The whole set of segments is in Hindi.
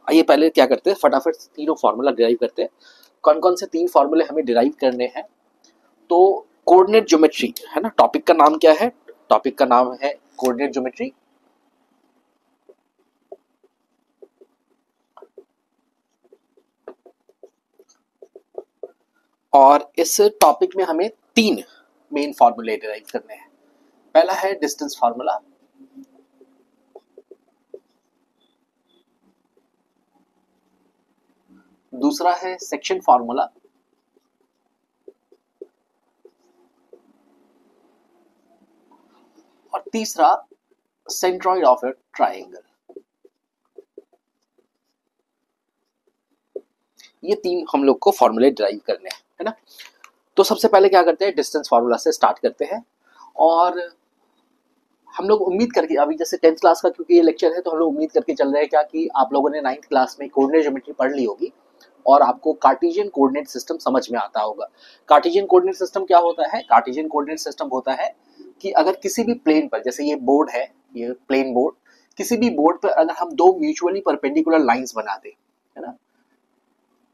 आइए पहले क्या करते हैं, फटाफट तीनों फार्मूला डिराइव करते हैं। कौन कौन से 3 फार्मूले हमें डिराइव करने हैं? तो कोऑर्डिनेट ज्योमेट्री है ना, टॉपिक का नाम क्या है? टॉपिक का नाम है कोऑर्डिनेट ज्योमेट्री। और इस टॉपिक में हमें 3 मेन फार्मूले डिराइव करने हैं। पहला है डिस्टेंस फार्मूला, दूसरा है सेक्शन फार्मूला, और तीसरा सेंट्रॉइड ऑफ ए ट्रायंगल। ये 3 हम लोग को फॉर्मूले ड्राइव करने हैं, है ना। तो सबसे पहले क्या करते हैं, डिस्टेंस फार्मूला से स्टार्ट करते हैं। और हम लोग उम्मीद करके, अभी जैसे 10th क्लास का क्योंकि ये लेक्चर है, तो हम लोग उम्मीद करके चल रहे हैं क्या कि आप लोगों ने 9th क्लास में कोऑर्डिनेट ज्योमेट्री पढ़ ली होगी और आपको कार्टेशियन कोऑर्डिनेट सिस्टम समझ में आता होगा। कार्टेशियन कोऑर्डिनेट सिस्टम क्या होता है? कार्टेशियन कोऑर्डिनेट सिस्टम होता है कि अगर किसी भी प्लेन पर, जैसे ये बोर्ड है, ये प्लेन बोर्ड, किसी भी बोर्ड पर अगर हम 2 म्यूचुअली परपेंडिकुलर लाइंस बना दें, है ना,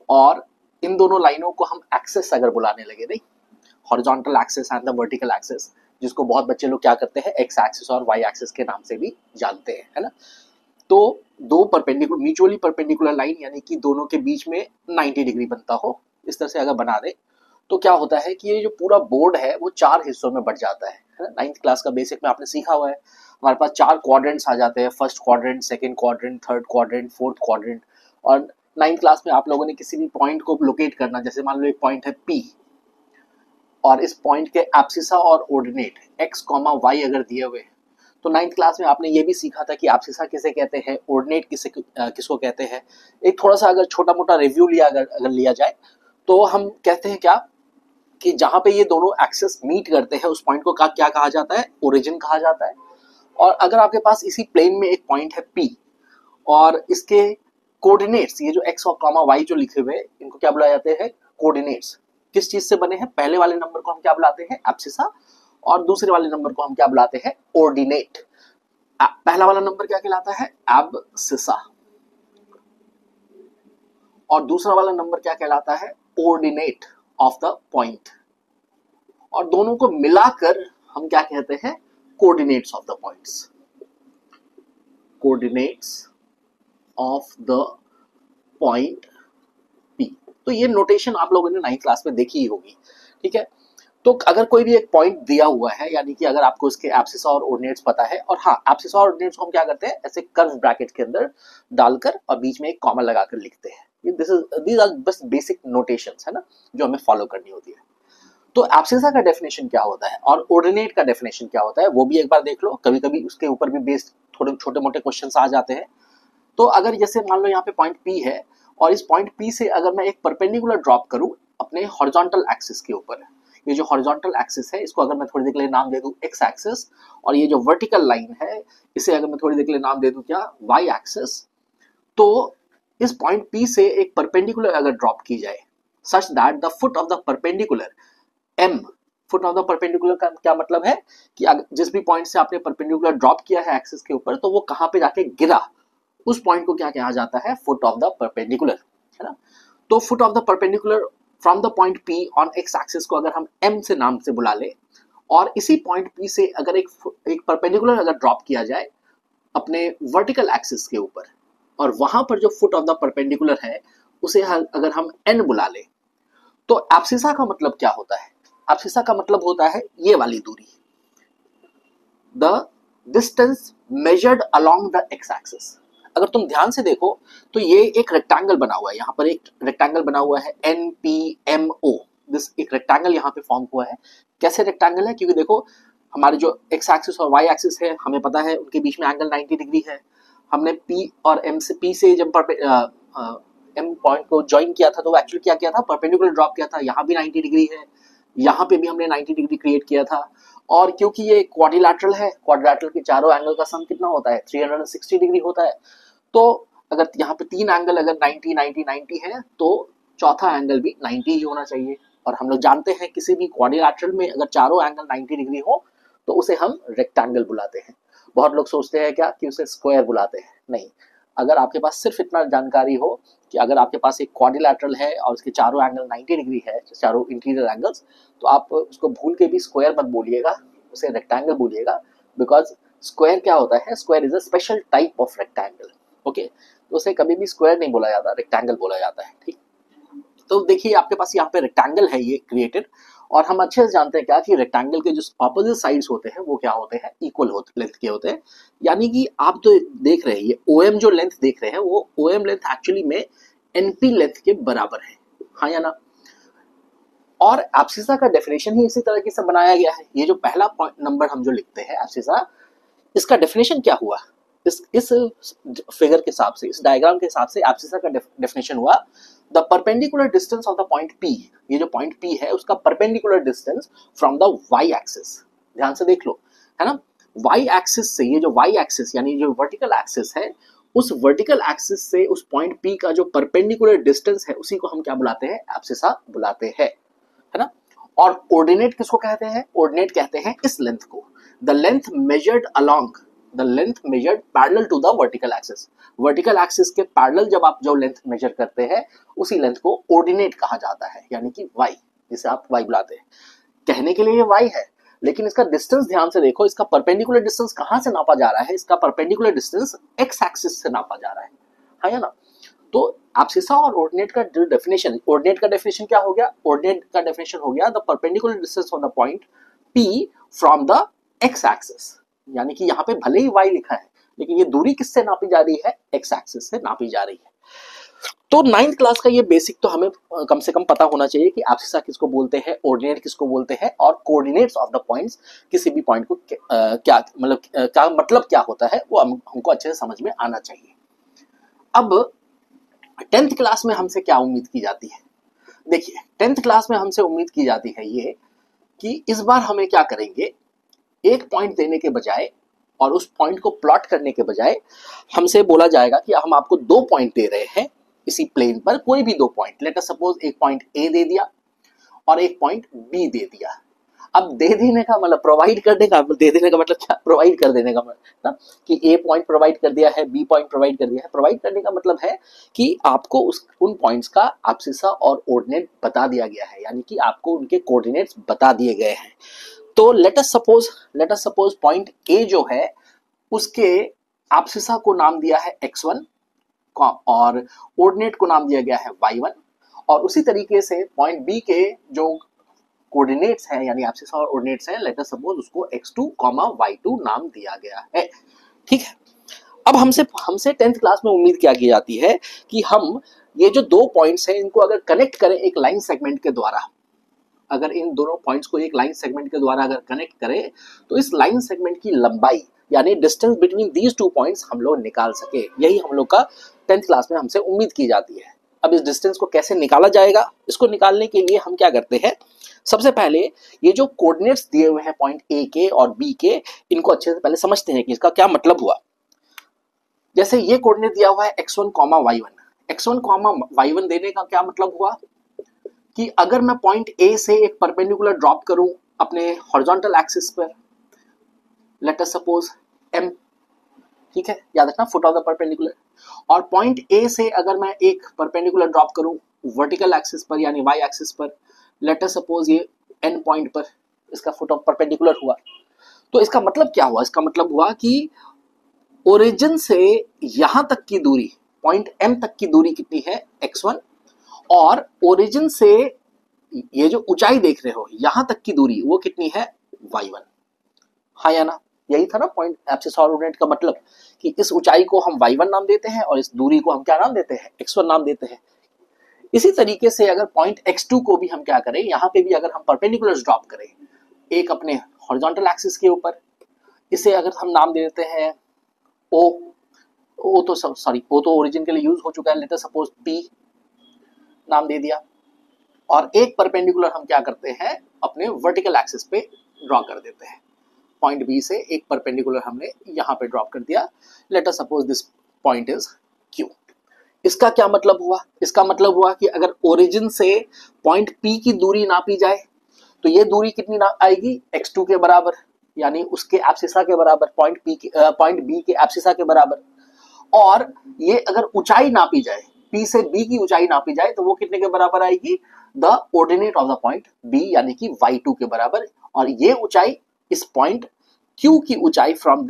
और इन दोनों लाइनों को हम एक्सेस अगर बुलाने लगे, नहीं, horizontal axis and the vertical axis, जिसको बहुत बच्चे लोग क्या करते हैं, एक्स एक्सिस और वाई एक्सिस के नाम से भी जानते हैं, है ना। तो 2 परपेंडिकुलर म्यूचुअली परपेंडिकुलर लाइन, यानी कि दोनों के बीच में 90 डिग्री बनता हो, इस तरह से अगर बना दे तो क्या होता है कि ये जो पूरा बोर्ड है वो 4 हिस्सों में बढ़ जाता है ना। 9th क्लास का बेसिक में आपने सीखा हुआ है, हमारे पास 4 क्वाड्रेंट्स आ जाते हैं, first quadrant, second quadrant, third quadrant, fourth quadrant. और 9th क्लास में आप लोगों ने किसी भी पॉइंट को लोकेट करना, जैसे मान लो एक पॉइंट है P, और इस पॉइंट के एब्सिसा और ऑर्डिनेट x, y अगर दिए हुए, तो 9th क्लास में आपने ये भी सीखा था कि एब्सिसा किसे कहते हैं, ऑर्डिनेट किसको कहते हैं। एक थोड़ा सा अगर छोटा मोटा रिव्यू लिया अगर लिया जाए, तो हम कहते हैं क्या कि जहां पे ये दोनों एक्सेस मीट करते हैं उस पॉइंट को क्या कहा जाता है, ओरिजिन कहा जाता है। और अगर आपके पास इसी प्लेन में एक पॉइंट है P और इसके कोऑर्डिनेट्स, ये जो x और y जो लिखे हुए, इनको क्या बुलाया जाते हैं, कोऑर्डिनेट्स। किस चीज से बने हैं? पहले वाले नंबर को हम क्या बुलाते हैं, एब्सिसा, और दूसरे वाले नंबर को हम क्या बुलाते हैं, ऑर्डिनेट। पहला वाला नंबर क्या कहलाता है, एब्सिसा, और दूसरा वाला नंबर क्या कहलाता है, ऑर्डिनेट ऑफ द पॉइंट। और दोनों को मिलाकर हम क्या कहते हैं, coordinates of the points, coordinates of the point P। तो ये नोटेशन आप लोगों ने 9th क्लास में देखी ही होगी, ठीक है। तो अगर कोई भी एक पॉइंट दिया हुआ है, यानी कि अगर आपको इसके एब्सिसा और ऑर्डिनेट्स पता है, और हाँ, एब्सिसा और ऑर्डिनेट्स को हम क्या करते हैं, ऐसे कर्व ब्रैकेट के अंदर डालकर और बीच में एक कॉमा लगाकर लिखते हैं। दीज आर बस बेसिक नोटेशंस, है ना, जो हमें फॉलो करनी होती है। तो एब्सिसा का डेफिनेशन क्या होता है और ऑर्डिनेट का डेफिनेशन क्या होता है, वो भी एक बार देख लो। कभी कभी उसके ऊपर भी बेस्ड थोड़े छोटे मोटे क्वेश्चंस आ जाते हैं। तो अगर जैसे मान लो यहाँ पे पॉइंट P है, और इस पॉइंट P से अगर मैं एक परपेंडिकुलर ड्रॉप करूं अपने हॉरिजॉन्टल एक्सिस के ऊपर, ये जो हॉरिजॉन्टल एक्सिस है इसको अगर मैं थोड़ी देर के लिए नाम दे दूं x एक्सिस, और ये जो वर्टिकल लाइन है इसे अगर मैं थोड़ी देर के लिए नाम दे दूं क्या, y एक्सिस, तो इस पॉइंट P से एक परपेंडिकुलर अगर ड्रॉप की जाए such that the foot of the perpendicular m, foot of the perpendicular का क्या मतलब है कि जिस भी पॉइंट से आपने परपेंडिकुलर ड्रॉप किया है एक्सिस के ऊपर, तो वो कहां पे जाके गिरा, उस पॉइंट को क्या कहा जाता है, फुट ऑफ द परपेंडिकुलर, है ना। तो foot of the perpendicular from the point P on x axis को अगर हम m से नाम से बुला ले, और इसी पॉइंट P से अगर एक परपेंडिकुलर अगर ड्रॉप किया जाए अपने वर्टिकल एक्सिस के ऊपर, और वहां पर जो फुट ऑफ द परपेंडिकुलर है उसे अगर हम n बुला ले, तो एब्सिसा का मतलब क्या होता है, एब्सिसा का मतलब होता है ये वाली दूरी, the distance measured along the x axis. अगर तुम ध्यान से देखो तो ये एक रेक्टेंगल बना हुआ है, यहाँ पर एक रेक्टेंगल बना हुआ है NPMO, दिस एक रेक्टेंगल यहाँ पे फॉर्म हुआ है। कैसे रेक्टेंगल है, क्योंकि देखो हमारे जो x एक्सिस और y एक्सिस है हमें पता है उनके बीच में एंगल 90 डिग्री है। हमने P और M से P से जब M पॉइंट को ज्वाइन किया था तो एक्चुअली क्या किया था, परपेंडिकुलर ड्रॉप किया था, यहाँ भी 90 डिग्री है, यहाँ पे भी हमने 90 डिग्री क्रिएट किया था। और क्योंकि ये क्वाड्रिलैटरल है, क्वाड्रिलैटरल के चारों एंगल का सम कितना होता है, 360 डिग्री होता है। तो अगर यहाँ पे 3 एंगल अगर 90 90 90 है तो चौथा एंगल भी 90 ही होना चाहिए। और हम लोग जानते हैं किसी भी क्वाड्रिलैटरल में अगर चारों एंगल 90 डिग्री हो तो उसे हम रेक्टेंगल बुलाते हैं। बहुत लोग सोचते हैं क्या कि उसे स्क्वायर बुलाते हैं, नहीं, अगर आपके पास सिर्फ इतना जानकारी हो कि अगर आपके पास एक क्वाड्रिलैटरल है और उसके चारों एंगल 90 डिग्री है, चारों इंटीरियर एंगल्स, तो आप उसको भूल के भी स्क्वायर मत बोलिएगा, उसे रेक्टेंगल बोलिएगा, बिकॉज स्क्वायर क्या होता है, square is a special type of rectangle. Okay, तो उसे कभी भी स्क्वायर नहीं बोला जाता, रेक्टेंगल बोला जाता है। ठीक, तो देखिए आपके पास यहाँ पे रेक्टेंगल है ये क्रिएटेड, और हम अच्छे से जानते हैं क्या कि रेक्टेंगल के जो ऑपोजिट साइड्स होते हैं वो क्या होते हैं, इक्वल लेंथ के होते हैं। यानी कि आप तो देख रहे हैं ये OM जो लेंथ देख रहे हैं वो OM लेंथ एक्चुअली में NP लेंथ के बराबर है, हाँ या ना। और एब्सिसा का डेफिनेशन ही इसी तरीके से बनाया गया है। ये जो पहला नंबर हम जो लिखते हैं एब्सिसा, इसका डेफिनेशन क्या हुआ, इस फिगर के हिसाब से, इस डायग्राम के हिसाब से एब्सिसा का डेफिनेशन हुआ, the perpendicular distance of the point P, ये जो पॉइंट P है उसका perpendicular distance from the y axis, ध्यान से देख लो, है ना, y एक्सिस से, ये जो y एक्सिस यानी जो वर्टिकल एक्सिस है, उस वर्टिकल एक्सिस से उस पॉइंट P का जो परपेंडिकुलर डिस्टेंस है उसी को हम क्या बुलाते हैं, एब्सिसा बुलाते हैं, है ना। और ऑर्डिनेट किसको कहते हैं, ऑर्डिनेट कहते हैं इस लेंथ को, the length measured along, the length measured parallel to the vertical axis, vertical axis के पैरेलल जब आप जो लेंथ मेजर करते हैं उसी लेंथ को ऑर्डिनेट कहा जाता है, यानी कि y, जिसे आप y बुलाते हैं। कहने के लिए ये y है, लेकिन इसका डिस्टेंस ध्यान से देखो, इसका परपेंडिकुलर डिस्टेंस कहां से नापा जा रहा है, इसका परपेंडिकुलर डिस्टेंस x एक्सिस से नापा जा रहा है, हाँ या ना। तो एब्सिसा और ऑर्डिनेट का जो डेफिनेशन, ऑर्डिनेट का डेफिनेशन क्या हो गया, ऑर्डिनेट का डेफिनेशन हो गया the perpendicular distance on the point P from the x axis, यानी कि यहाँ पे भले ही y लिखा है लेकिन ये दूरी किससे नापी जा रही है, x एक्सिस से नापी जा रही है। तो 9th क्लास का ये बेसिक तो हमें कम से कम पता होना चाहिए कि एब्सिसा किसको बोलते हैं, ऑर्डिनेट किसको बोलते हैं, और कोऑर्डिनेट्स ऑफ द पॉइंट्स, किसी भी पॉइंट को क्या मतलब क्या होता है वो हमको अच्छे से समझ में आना चाहिए। अब 10th क्लास में हमसे क्या उम्मीद की जाती है, देखिए 10th क्लास में हमसे उम्मीद की जाती है ये कि इस बार हमें क्या करेंगे, एक पॉइंट देने के बजाय और उस पॉइंट को प्लॉट करने के बजाय हमसे बोला जाएगा कि हम आपको 2 पॉइंट दे रहे हैं इसी प्लेन पर, कोई भी 2 पॉइंट, लेट अस सपोज एक पॉइंट A दे दिया और एक पॉइंट B दे दिया। अब दे देने का मतलब प्रोवाइड करने का, दे देने का मतलब क्या, प्रोवाइड कर देने का मतलब ना, कि A पॉइंट प्रोवाइड कर दिया है, B पॉइंट प्रोवाइड कर दिया है। प्रोवाइड करने का मतलब है कि आपको उन पॉइंट्स का एब्सिसा और ऑर्डिनेट बता दिया गया है, यानी कि आपको उनके कोऑर्डिनेट्स बता दिए गए हैं। तो late us suppose point A जो है उसके एब्सिसा को नाम दिया है x1 और ऑर्डिनेट को नाम दिया गया है y1, और उसी तरीके से पॉइंट B के जो कोऑर्डिनेट्स हैं यानी एब्सिसा और ऑर्डिनेट्स हैं, लेट अस सपोज उसको x2, y2 नाम दिया गया है। ठीक है, अब हमसे 10th क्लास में उम्मीद क्या की जाती है कि हम ये जो 2 पॉइंट्स हैं इनको अगर कनेक्ट करें एक लाइन सेगमेंट के द्वारा, अगर इन दोनों पॉइंट्स को एक लाइन सेगमेंट के द्वारा अगर कनेक्ट करें तो इस लाइन सेगमेंट की लंबाई यानी डिस्टेंस बिटवीन दीज 2 पॉइंट्स हम लोग निकाल सके, यही हम लोग का 10th क्लास में हमसे उम्मीद की जाती है। अब इस डिस्टेंस को कैसे निकाला जाएगा, इसको निकालने के लिए हम क्या करते हैं, सबसे पहले ये जो कोऑर्डिनेट्स दिए हुए हैं पॉइंट A के और B के, इनको अच्छे से पहले समझते हैं कि इसका क्या मतलब हुआ। जैसे ये कोऑर्डिनेट दिया हुआ है x1, y1 देने का क्या मतलब हुआ कि अगर मैं पॉइंट A से एक परपेंडिकुलर ड्रॉप करूं अपने हॉरिजॉन्टल एक्सिस पर, लेट अस सपोज m, ठीक है, याद रखना फुट ऑफ द परपेंडिकुलर, और पॉइंट A से अगर मैं एक परपेंडिकुलर ड्रॉप करूं वर्टिकल एक्सिस पर यानी y एक्सिस पर, लेट अस सपोज ये n पॉइंट पर इसका फुट ऑफ परपेंडिकुलर हुआ। तो इसका मतलब क्या हुआ, इसका मतलब हुआ कि ओरिजिन से यहां तक की दूरी, पॉइंट M तक की दूरी कितनी है, x1, और ओरिजिन से ये जो ऊंचाई देख रहे हो यहां तक की दूरी वो कितनी है, y1, हाँ या ना। यही था ना पॉइंट एब्सिसा और ऑर्डिनेट का मतलब, कि इस ऊंचाई को हम y1 नाम देते हैं और इस दूरी को हम क्या नाम देते हैं, x1 नाम देते हैं। इसी तरीके से अगर पॉइंट x2 को भी हम क्या करें, यहाँ पे भी अगर हम परपेंडिकुलर्स ड्रॉप करें एक अपने हॉरिजॉन्टल एक्सिस के ऊपर, इसे अगर हम नाम दे देते हैं ओ तो ओरिजिन के लिए यूज हो चुका है, लेट अस सपोज P नाम दे दिया, और एक परपेंडिकुलर हम क्या करते हैं अपने वर्टिकल एक्सिस पे ड्रॉ कर देते हैं, पॉइंट B से एक परपेंडिकुलर हमने यहाँ पे ड्रॉप कर दिया, late us suppose this point is Q। इसका क्या मतलब हुआ, इसका मतलब हुआ कि अगर ओरिजिन से पॉइंट P की दूरी नापी जाए तो ये दूरी कितनी आएगी, x2 के बराबर, यानी उसके एब्सिसा के बराबर, पॉइंट B के एब्सिसा के बराबर। और ये अगर ऊंचाई नापी जाए, P से B की ऊंचाई नापी जाए तो वो कितने के बराबर आएगी, the ordinate of the point B यानी कि y2 के बराबर। और ये ऊंचाई इस पॉइंट Q की ऊंचाई फ्रॉम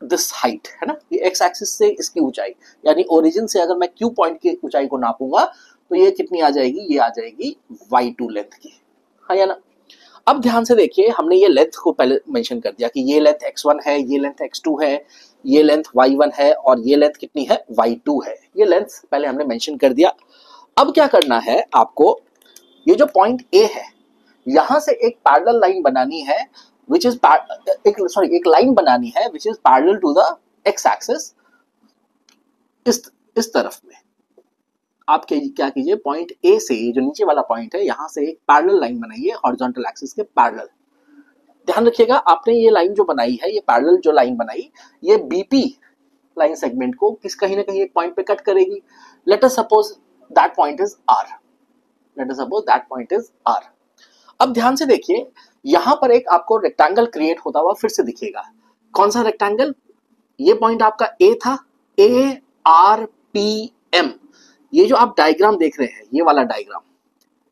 दिस हाइट है ना, ये x एक्सिस से इसकी ऊंचाई, यानी ओरिजिन से अगर मैं Q पॉइंट की ऊंचाई को नापूंगा तो ये कितनी आ जाएगी, ये आ जाएगी y2 लेंथ की, है या ना। अब ध्यान से देखिए, हमने ये लेंथ को पहले मेंशन कर दिया कि ये लेंथ x1 है, ये लेंथ x2 है, ये लेंथ y1 है और ये लेंथ कितनी है, y2 है। ये लेंथ पहले हमने मेंशन कर दिया। अब क्या करना है आपको, ये जो पॉइंट A है यहां से एक पैरेलल लाइन बनानी है which is एक लाइन बनानी है which is parallel to the x axis। इस तरफ में आप क्या कीजिए, पॉइंट A से जो नीचे वाला पॉइंट है यहां से एक पैरेलल लाइन बनाइए हॉरिजॉन्टल एक्सिस के पैरेलल। ध्यान रखिएगा, आपने ये लाइन जो बनाई है, ये पैरेलल जो लाइन बनाई, ये BP लाइन सेगमेंट को कहीं ना कहीं एक पॉइंट पे कट करेगी। Late us suppose that point is R। Late us suppose that point is R। अब ध्यान से देखिए, यहां पर एक आपको रेक्टेंगल क्रिएट होता हुआ फिर से दिखेगा। कौन सा रेक्टेंगल, ये पॉइंट आपका A था, ARPM। ये जो आप डायग्राम देख रहे हैं, ये वाला डायग्राम,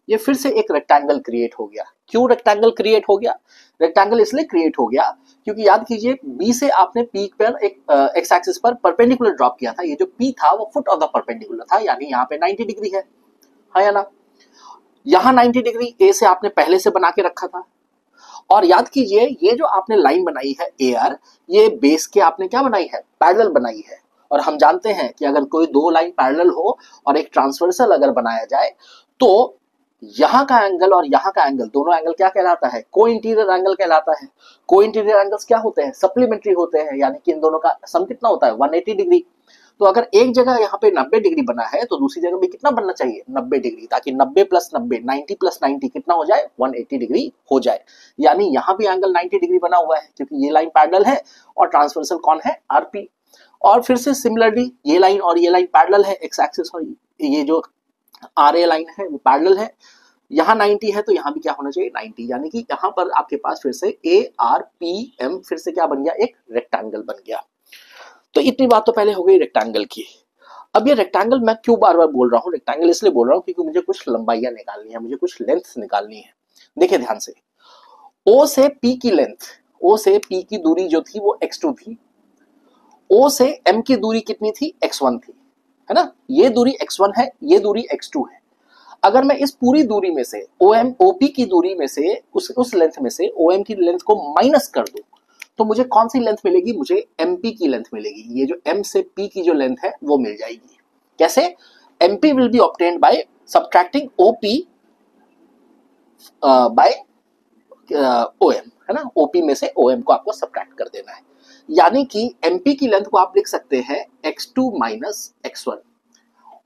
ये फिर से एक रेक्टेंगल क्रिएट हो गया। क्यों रेक्टेंगल क्रिएट हो गया, रेक्टेंगल इसलिए क्रिएट हो गया क्योंकि याद कीजिए B से आपने P पर एक एक्स एक्सिस पर परपेंडिकुलर ड्रॉप किया था। ये जो P था वो फुट ऑफ द परपेंडिकुलर था, यानी यहाँ पे 90 डिग्री है या ना। यहाँ 90 डिग्री A से आपने पहले से बना के रखा था। और याद कीजिए, ये जो आपने लाइन बनाई है AR, ये बेस के आपने क्या बनाई है, पैरेलल बनाई है। और हम जानते हैं कि अगर कोई दो लाइन पैरेलल हो और एक ट्रांसवर्सल अगर बनाया जाए तो यहाँ का एंगल और यहाँ का एंगल, दोनों एंगल क्या कहलाता है, को इंटीरियर एंगल कहलाता है। को इंटीरियर एंगल्स क्या होते हैं, सप्लीमेंट्री होते हैं, यानी कि इन दोनों का सम कितना होता है, 180 डिग्री। तो अगर एक जगह यहाँ पे 90 डिग्री बना है तो दूसरी जगह भी कितना बनना चाहिए, 90 डिग्री, ताकि 90 प्लस 90, 90 प्लस 90 कितना हो जाए, 180 डिग्री हो जाए। यानी यहाँ भी एंगल 90 डिग्री बना हुआ है क्योंकि ये लाइन पैरेलल है और ट्रांसवर्सल कौन है, RP। और फिर से सिमिलरली ये लाइन और ये लाइन पैरेलल है, एक्स एक्सिस और ये जो RA लाइन है वो पैरेलल है। यहाँ 90 है तो यहाँ भी क्या होना चाहिए, 90, यानी कि यहाँ पर आपके पास फिर से ARPM फिर से क्या बन गया, एक रेक्टेंगल बन गया। तो इतनी बात तो पहले हो गई रेक्टेंगल की। अब ये रेक्टेंगल मैं क्यों बार बार बोल रहा हूँ, रेक्टेंगल इसलिए बोल रहा हूँ क्योंकि मुझे कुछ लंबाइयां निकालनी है, मुझे कुछ लेंथ निकालनी है। देखिए ध्यान से, O से P की लेंथ, O से P की दूरी जो थी वो x2 थी, O से M की दूरी कितनी थी, x1 थी, है ना। ये दूरी x1 है, ये दूरी x2 है। अगर मैं इस पूरी दूरी में से OP की दूरी में से उस लेंथ में से OM की लेंथ को माइनस कर दूं तो मुझे कौन सी लेंथ मिलेगी, मुझे MP की लेंथ मिलेगी। ये जो M से P की जो लेंथ है वो मिल जाएगी। कैसे, MP will be obtained by subtracting OP by OM, है ना। OP में से OM को आपको सब्ट्रैक्ट कर देना है, यानी कि MP की लेंथ को आप लिख सकते हैं x2 माइनस x1।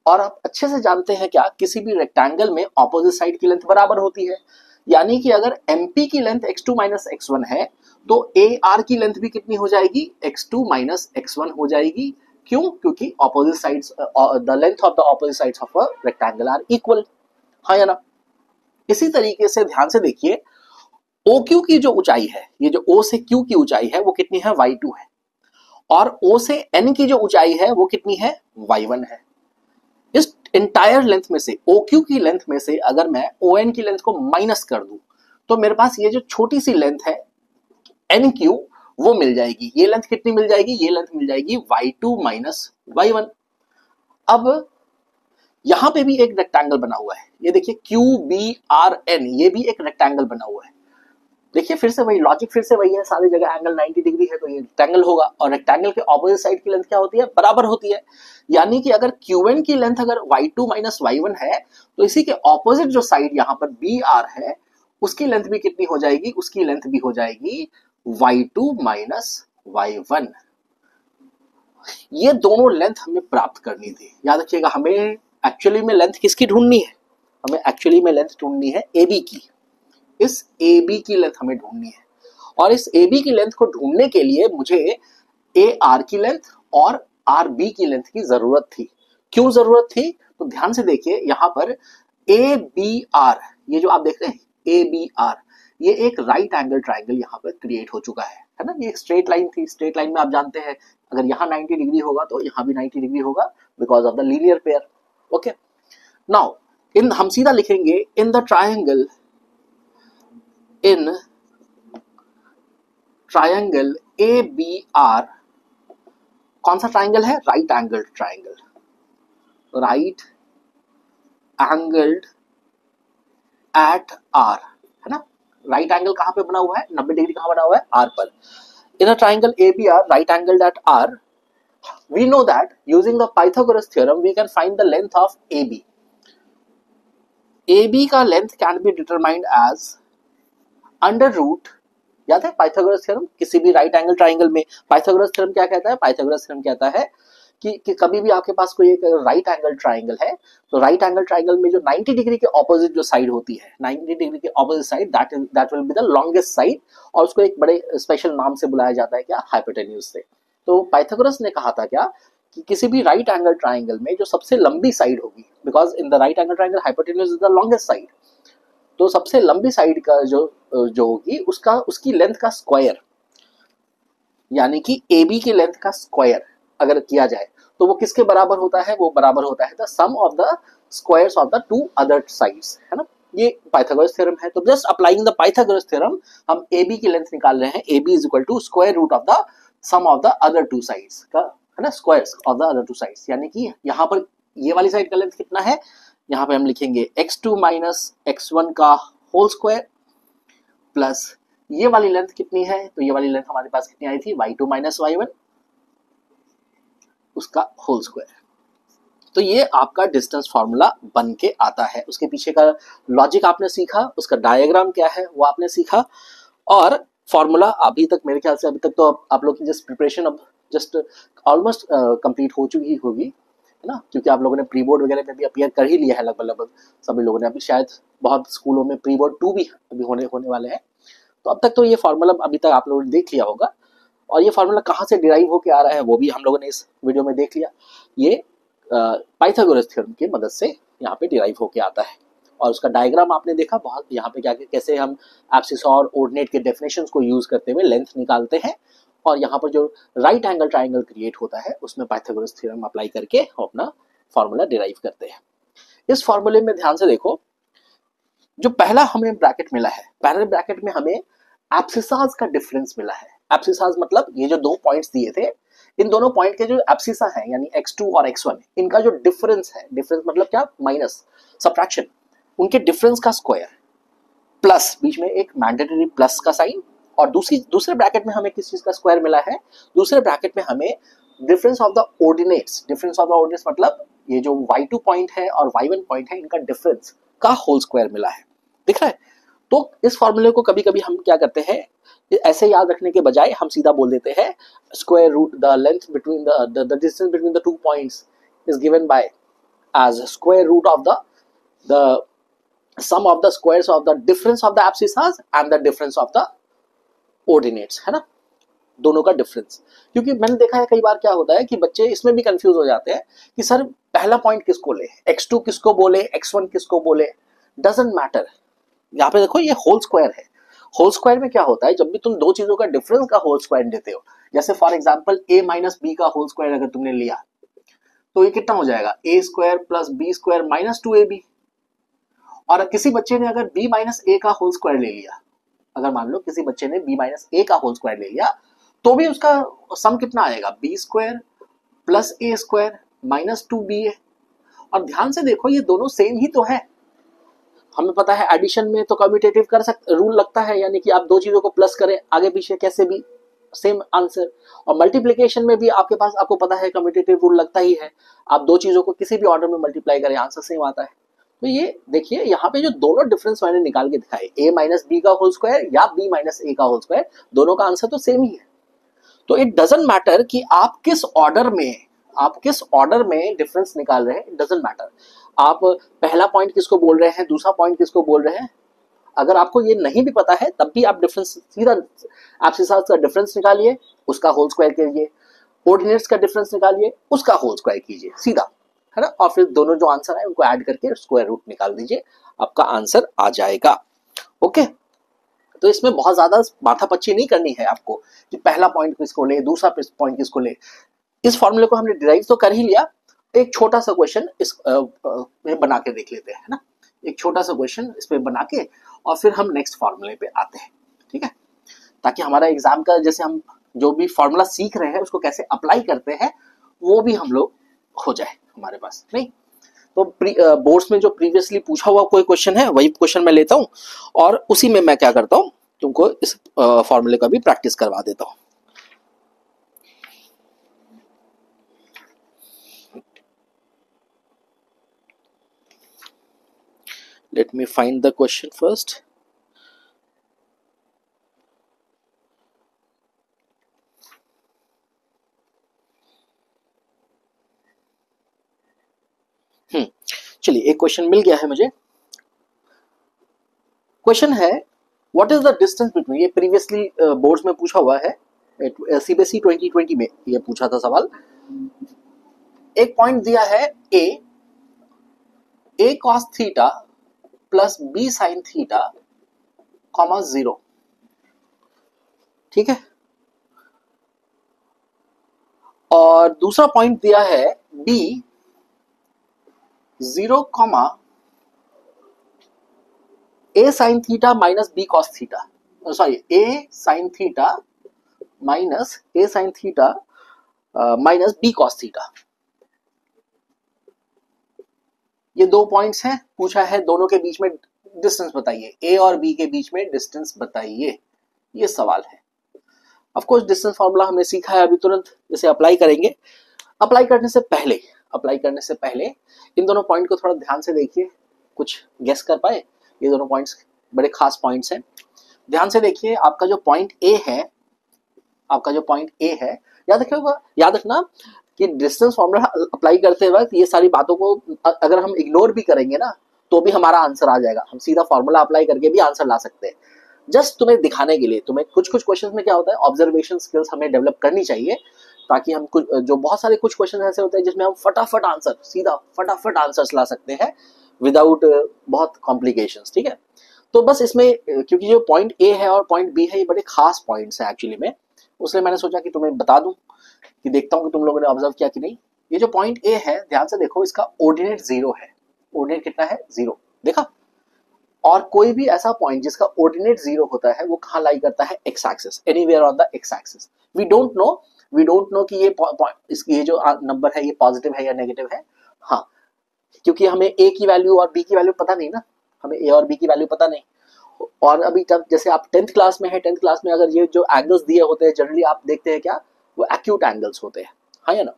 और आप अच्छे से जानते हैं क्या, किसी भी रेक्टेंगल में ऑपोजिट साइड की लेंथ बराबर होती है, यानी कि अगर MP की लेंथ x2 माइनस x1 है तो AR की लेंथ भी कितनी हो जाएगी, x2 माइनस x1 हो जाएगी। क्यों, क्योंकि opposite sides, the length of the opposite sides of a rectangle are equal, हाँ या ना। इसी तरीके से ध्यान से देखिए, OQ की जो ऊंचाई है, ये जो O से Q की ऊंचाई है वो कितनी है, y2 है, और O से N की जो ऊंचाई है वो कितनी है, y1 है। इस इंटायर लेंथ में से, OQ की लेंथ में से अगर मैं ON की लेंथ को माइनस कर दूं तो मेरे पास ये जो छोटी सी लेंथ है NQ वो मिल जाएगी। ये लेंथ कितनी मिल जाएगी, ये लेंथ मिल जाएगी y2 माइनस y1। अब यहां पे भी एक रेक्टेंगल बना हुआ है, ये देखिए QBRN, ये भी एक रेक्टेंगल बना हुआ है। देखिए फिर से वही लॉजिक, फिर से वही है, सारी जगह एंगल 90 डिग्री है तो ये रेक्टेंगल होगा, और रेक्टेंगल के ऑपोजिट साइड की लेंथ क्या होती है, बराबर होती है। यानी कि अगर QN की लेंथ अगर y2 माइनस y1 है तो इसी के ऑपोजिट जो साइड यहाँ पर BR है उसकी लेंथ भी कितनी हो जाएगी, उसकी लेंथ भी हो जाएगी y2 माइनस y1। ये दोनों लेंथ हमें प्राप्त करनी थी। याद रखिएगा, हमें एक्चुअली में लेंथ किसकी ढूंढनी है, हमें एक्चुअली में लेंथ ढूंढनी है AB की। इस AB की लेंथ हमें ढूंढनी है, और इस AB की लेंथ को ढूंढने के लिए मुझे AR की लेंथ और RB की लेंथ की जरूरत थी। क्यों जरूरत थी, तो ध्यान से देखिए, यहां पर ABR, ये जो आप देख रहे हैं ABR, ये एक राइट एंगल ट्राइंगल यहां पर क्रिएट हो चुका है। है ना, ये स्ट्रेट लाइन थी, स्ट्रेट लाइन में आप जानते हैं अगर यहाँ 90 डिग्री होगा तो यहाँ भी 90 डिग्री होगा because of the linear pair. Okay, now in हम सीधा लिखेंगे in the triangle, in triangle ABR, कौन सा ट्रायंगल है, right angle triangle, right angled at R, है ना, राइट एंगल कहां पे बना हुआ है, 90 डिग्री कहां बना हुआ है, R पर। In a triangle ABR right angled at R, we know that using the Pythagoras theorem we can find the length of AB. AB का length can be determined as under root, याद है पाइथागोरस थ्योरम, किसी भी राइट एंगल ट्राइंगल में पाइथागोरस थ्योरम क्या कहता है, पाइथागोरस थ्योरम कहता है कि कभी भी आपके पास कोई एक राइट एंगल ट्राइंगल है तो राइट एंगल ट्राइंगल में जो 90 डिग्री के ऑपोजिट जो साइड होती है, 90 डिग्री के opposite side, that will be the longest side, और उसको एक बड़े स्पेशल नाम से बुलाया जाता है, क्या, हाइपोटेन्यूज से। तो पाइथागोरस ने कहा था क्या कि किसी भी राइट एंगल ट्राइंगल में जो सबसे लंबी साइड होगी, because in the right angle triangle hypotenuse is the longest side, तो सबसे लंबी साइड का जो होगी उसकी लेंथ का स्क्वायर, यानी कि AB की लेंथ का स्क्वायर अगर किया जाए तो वो किसके बराबर होता है, वो बराबर होता है the sum of the squares of the two other sides, है ना, ये पाइथागोरस थ्योरम है। तो just applying the Pythagoras theorem हम AB की लेंथ निकाल रहे हैं, AB is equal to square root of the sum of the other two sides का, है ना, squares of the other two sides, यानी कि यहाँ पर ये वाली साइड का लेंथ कितना है, यहाँ पे हम लिखेंगे x2 माइनस x1 का होल स्क्वायर प्लस ये वाली लेंथ कितनी है, तो ये वाली लेंथ हमारे पास कितनी आई थी, y2 माइनस y1 उसका होल स्क्वायर। तो ये आपका डिस्टेंस फॉर्मूला बन के आता है, उसके पीछे का लॉजिक आपने सीखा, उसका डायग्राम क्या है वो आपने सीखा, और फॉर्मूला अभी तक मेरे ख्याल से अभी तक तो आप लोग की जस्ट प्रिपरेशन अब जस्ट ऑलमोस्ट कंप्लीट हो चुकी होगी, है ना, क्योंकि आप लोगों ने प्री बोर्ड वगैरह में भी अपीयर कर ही लिया है लगभग सभी लोगों ने, अभी शायद बहुत स्कूलों में प्री बोर्ड 2 भी अभी होने वाले हैं, तो अब तक तो ये फॉर्मूला अभी तक आप लोगों ने देख लिया होगा, और ये फॉर्मूला कहाँ से डिराइव होके आ रहा है वो भी हम लोगों ने इस वीडियो में देख लिया, ये पाइथागोरस थ्योरम की मदद से यहाँ पे डिराइव होके आता है, और उसका डायग्राम आपने देखा, बहुत यहाँ पे क्या कैसे हम एब्सिस और ऑर्डिनेट के डेफिनेशंस को यूज करते हुए लेंथ निकालते हैं, और यहाँ पर जो राइट एंगल ट्राइंगल क्रिएट होता है उसमें पाइथागोरस थ्योरम अप्लाई करके अपना फॉर्मूला डिराइव करते हैं। इस फॉर्मूले में ध्यान से देखो, जो पहला हमें ब्रैकेट मिला है, पहले ब्रैकेट में हमें एब्सिसास का डिफरेंस मिला है। एब्सिसास मतलब ये जो 2 पॉइंट्स दिए थे, इन दोनों पॉइंट के जो एब्सिसा है यानी x2 और x1, इनका जो डिफरेंस है, डिफरेंस मतलब क्या, माइनस, सब्ट्रैक्शन, उनके डिफरेंस का स्क्वायर प्लस बीच में एक मैंडेटरी प्लस का साइन, और दूसरे ब्रैकेट में हमें किस चीज का स्क्वायर मिला है, दूसरे ब्रैकेट में हमें difference of the ordinates, difference of the ordinates मतलब ये जो y2 पॉइंट है और y1 पॉइंट है इनका डिफरेंस का होल स्क्वायर मिला है, दिख रहा है। तो इस फॉर्मूले को कभी कभी हम क्या करते हैं, ऐसे याद रखने के बजाय हम सीधा बोल देते हैं square root the length between the distance between the 2 points is given by as square root of the sum of the squares of the difference of the abscissas and the difference of the ordinates, है ना, दोनों का डिफरेंस। क्योंकि मैंने देखा है कई बार क्या होता है कि बच्चे इसमें भी कंफ्यूज हो जाते हैं कि सर पहला पॉइंट किसको ले, x2 किसको बोले, x1 किसको बोले, डजंट मैटर। यहाँ पे देखो ये होल स्क्वायर है, होल स्क्वायर में क्या होता है, जब भी तुम दो चीजों का डिफरेंस का होल स्क्वायर लेते हो, जैसे for example a minus b का होल स्क्वायर अगर तुमने लिया तो ये कितना हो जाएगा, a square plus b square minus 2ab, और किसी बच्चे ने अगर b माइनस a का होल स्क्वायर ले लिया, अगर मान लो किसी बच्चे ने b माइनस a का होल स्क्वायर ले लिया तो भी उसका सम कितना आएगा, b square plus a square minus 2ba, और ध्यान से देखो ये दोनों सेम ही तो है। हमें पता है एडिशन में तो कम्यूटेटिव कर सकते रूल लगता है, यानी कि आप दो चीजों को प्लस करें आगे पीछे कैसे भी सेम आंसर, और मल्टीप्लिकेशन में भी आपके पास आपको पता है कम्यूटेटिव रूल लगता ही है, आप दो चीजों को किसी भी ऑर्डर में मल्टीप्लाई करें आंसर सेम आता है। तो ये देखिए यहाँ पे जो दोनों डिफरेंस मैंने निकाल के दिखाए, a माइनस बी का होल स्क्वायर या b माइनस a का होल स्क्वायर, दोनों का आंसर तो सेम ही है। तो इट डजंट मैटर कि आप किस ऑर्डर में डिफरेंस निकाल रहे हैं, इट डजंट मैटर आप पहला पॉइंट किसको बोल रहे हैं, दूसरा पॉइंट किसको बोल रहे हैं, अगर आपको ये नहीं भी पता है तब भी आप डिफरेंस सीधा एब्सिसास का डिफरेंस निकालिए, उसका होल स्क्वायर कीजिए, ऑर्डिनेट्स का डिफरेंस निकालिए, उसका होल स्क्वायर कीजिए सीधा, है ना, और फिर दोनों जो आंसर है उनको ऐड करके स्क्वायर रूट निकाल दीजिए, आपका आंसर आ जाएगा। ओके, तो इसमें बहुत ज्यादा माथापच्ची नहीं करनी है आपको कि पहला पॉइंट किसको ले, दूसरा पॉइंट किसको ले। इस फॉर्मूले को हमने डिराइव तो कर ही लिया, एक छोटा सा क्वेश्चन इस में बना के देख लेते हैं, है ना। एक छोटा सा क्वेश्चन इस पे बना के और फिर हम नेक्स्ट फॉर्मूले पे आते हैं, ठीक है, ताकि हमारा एग्जाम का जैसे हम जो भी फॉर्मूला सीख रहे हैं उसको कैसे अप्लाई करते हैं वो भी हम लोग हो जाए हमारे पास। नहीं तो बोर्ड्स में जो प्रीवियसली पूछा हुआ कोई क्वेश्चन है वही क्वेश्चन मैं लेता हूँ और उसी में मैं क्या करता हूँ, तुमको इस फॉर्मूले का भी प्रैक्टिस करवा देता हूँ। Let me find the question first. चलिए एक क्वेश्चन मिल गया है मुझे। क्वेश्चन है what is the distance between, ये प्रीवियसली बोर्ड्स में पूछा हुआ है, सीबीएसई 2020 में ये पूछा था सवाल। एक पॉइंट दिया है a cos theta plus b sine theta comma 0, ठीक है, और दूसरा पॉइंट दिया है b 0 comma a sine theta minus b cos theta, sorry a sine theta minus b cos theta. ये दो पॉइंट्स हैं, पूछा है दोनों के बीच में डिस्टेंस बताइए, ए और बी के बीच में डिस्टेंस बताइए, ये सवाल है। ऑफ कोर्स डिस्टेंस फॉर्मूला हमने सीखा है, अभी तुरंत इसे अप्लाई करेंगे। अप्लाई करने से पहले इन दोनों पॉइंट को थोड़ा ध्यान से देखिए, कुछ गेस कर पाए? ये दोनों पॉइंट्स बड़े खास पॉइंट्स हैं, ध्यान से देखिए। आपका जो पॉइंट ए है, याद रखना कि डिस्टेंस फॉर्मूला अप्लाई करते वक्त ये सारी बातों को अगर हम इग्नोर भी करेंगे ना तो भी हमारा आंसर आ जाएगा, हम सीधा फॉर्मूला अप्लाई करके भी आंसर ला सकते हैं। जस्ट तुम्हें दिखाने के लिए, तुम्हें कुछ क्वेश्चंस में क्या होता है, ऑब्जर्वेशन स्किल्स हमें डेवलप करनी चाहिए, ताकि हम कुछ जो बहुत सारे कुछ क्वेश्चन ऐसे होते हैं जिसमें हम फटाफट आंसर्स ला सकते हैं विदाउट बहुत कॉम्प्लिकेशंस, ठीक है। तो बस इसमें क्योंकि जो पॉइंट ए है और पॉइंट बी है ये बड़े खास पॉइंट्स है एक्चुअली में, उसलिए मैंने सोचा कि तुम्हें बता दूं कि देखता हूं कि तुम लोगों ने ऑब्जर्व किया कि नहीं। ये जो पॉइंट ए है ध्यान से देखो, इसका ऑर्डिनेट 0 है। ऑर्डिनेट कितना है? 0, देखा। और कोई भी ऐसा पॉइंट जिसका ऑर्डिनेट 0 होता है वो कहां लाई करता है? X axis, anywhere on the x axis. We don't know कि ये जो नंबर है ये पॉजिटिव है या नेगेटिव है, हाँ, क्योंकि हमें ए की वैल्यू और बी की वैल्यू पता नहीं ना, हमें ए और बी की वैल्यू पता नहीं। और अभी जब जैसे आप 10th क्लास में है, 10th क्लास में अगर ये जो एंगल्स दिए होते हैं जनरली आप देखते हैं क्या, वो एक्यूट एंगल्स होते हैं, हाँ या ना।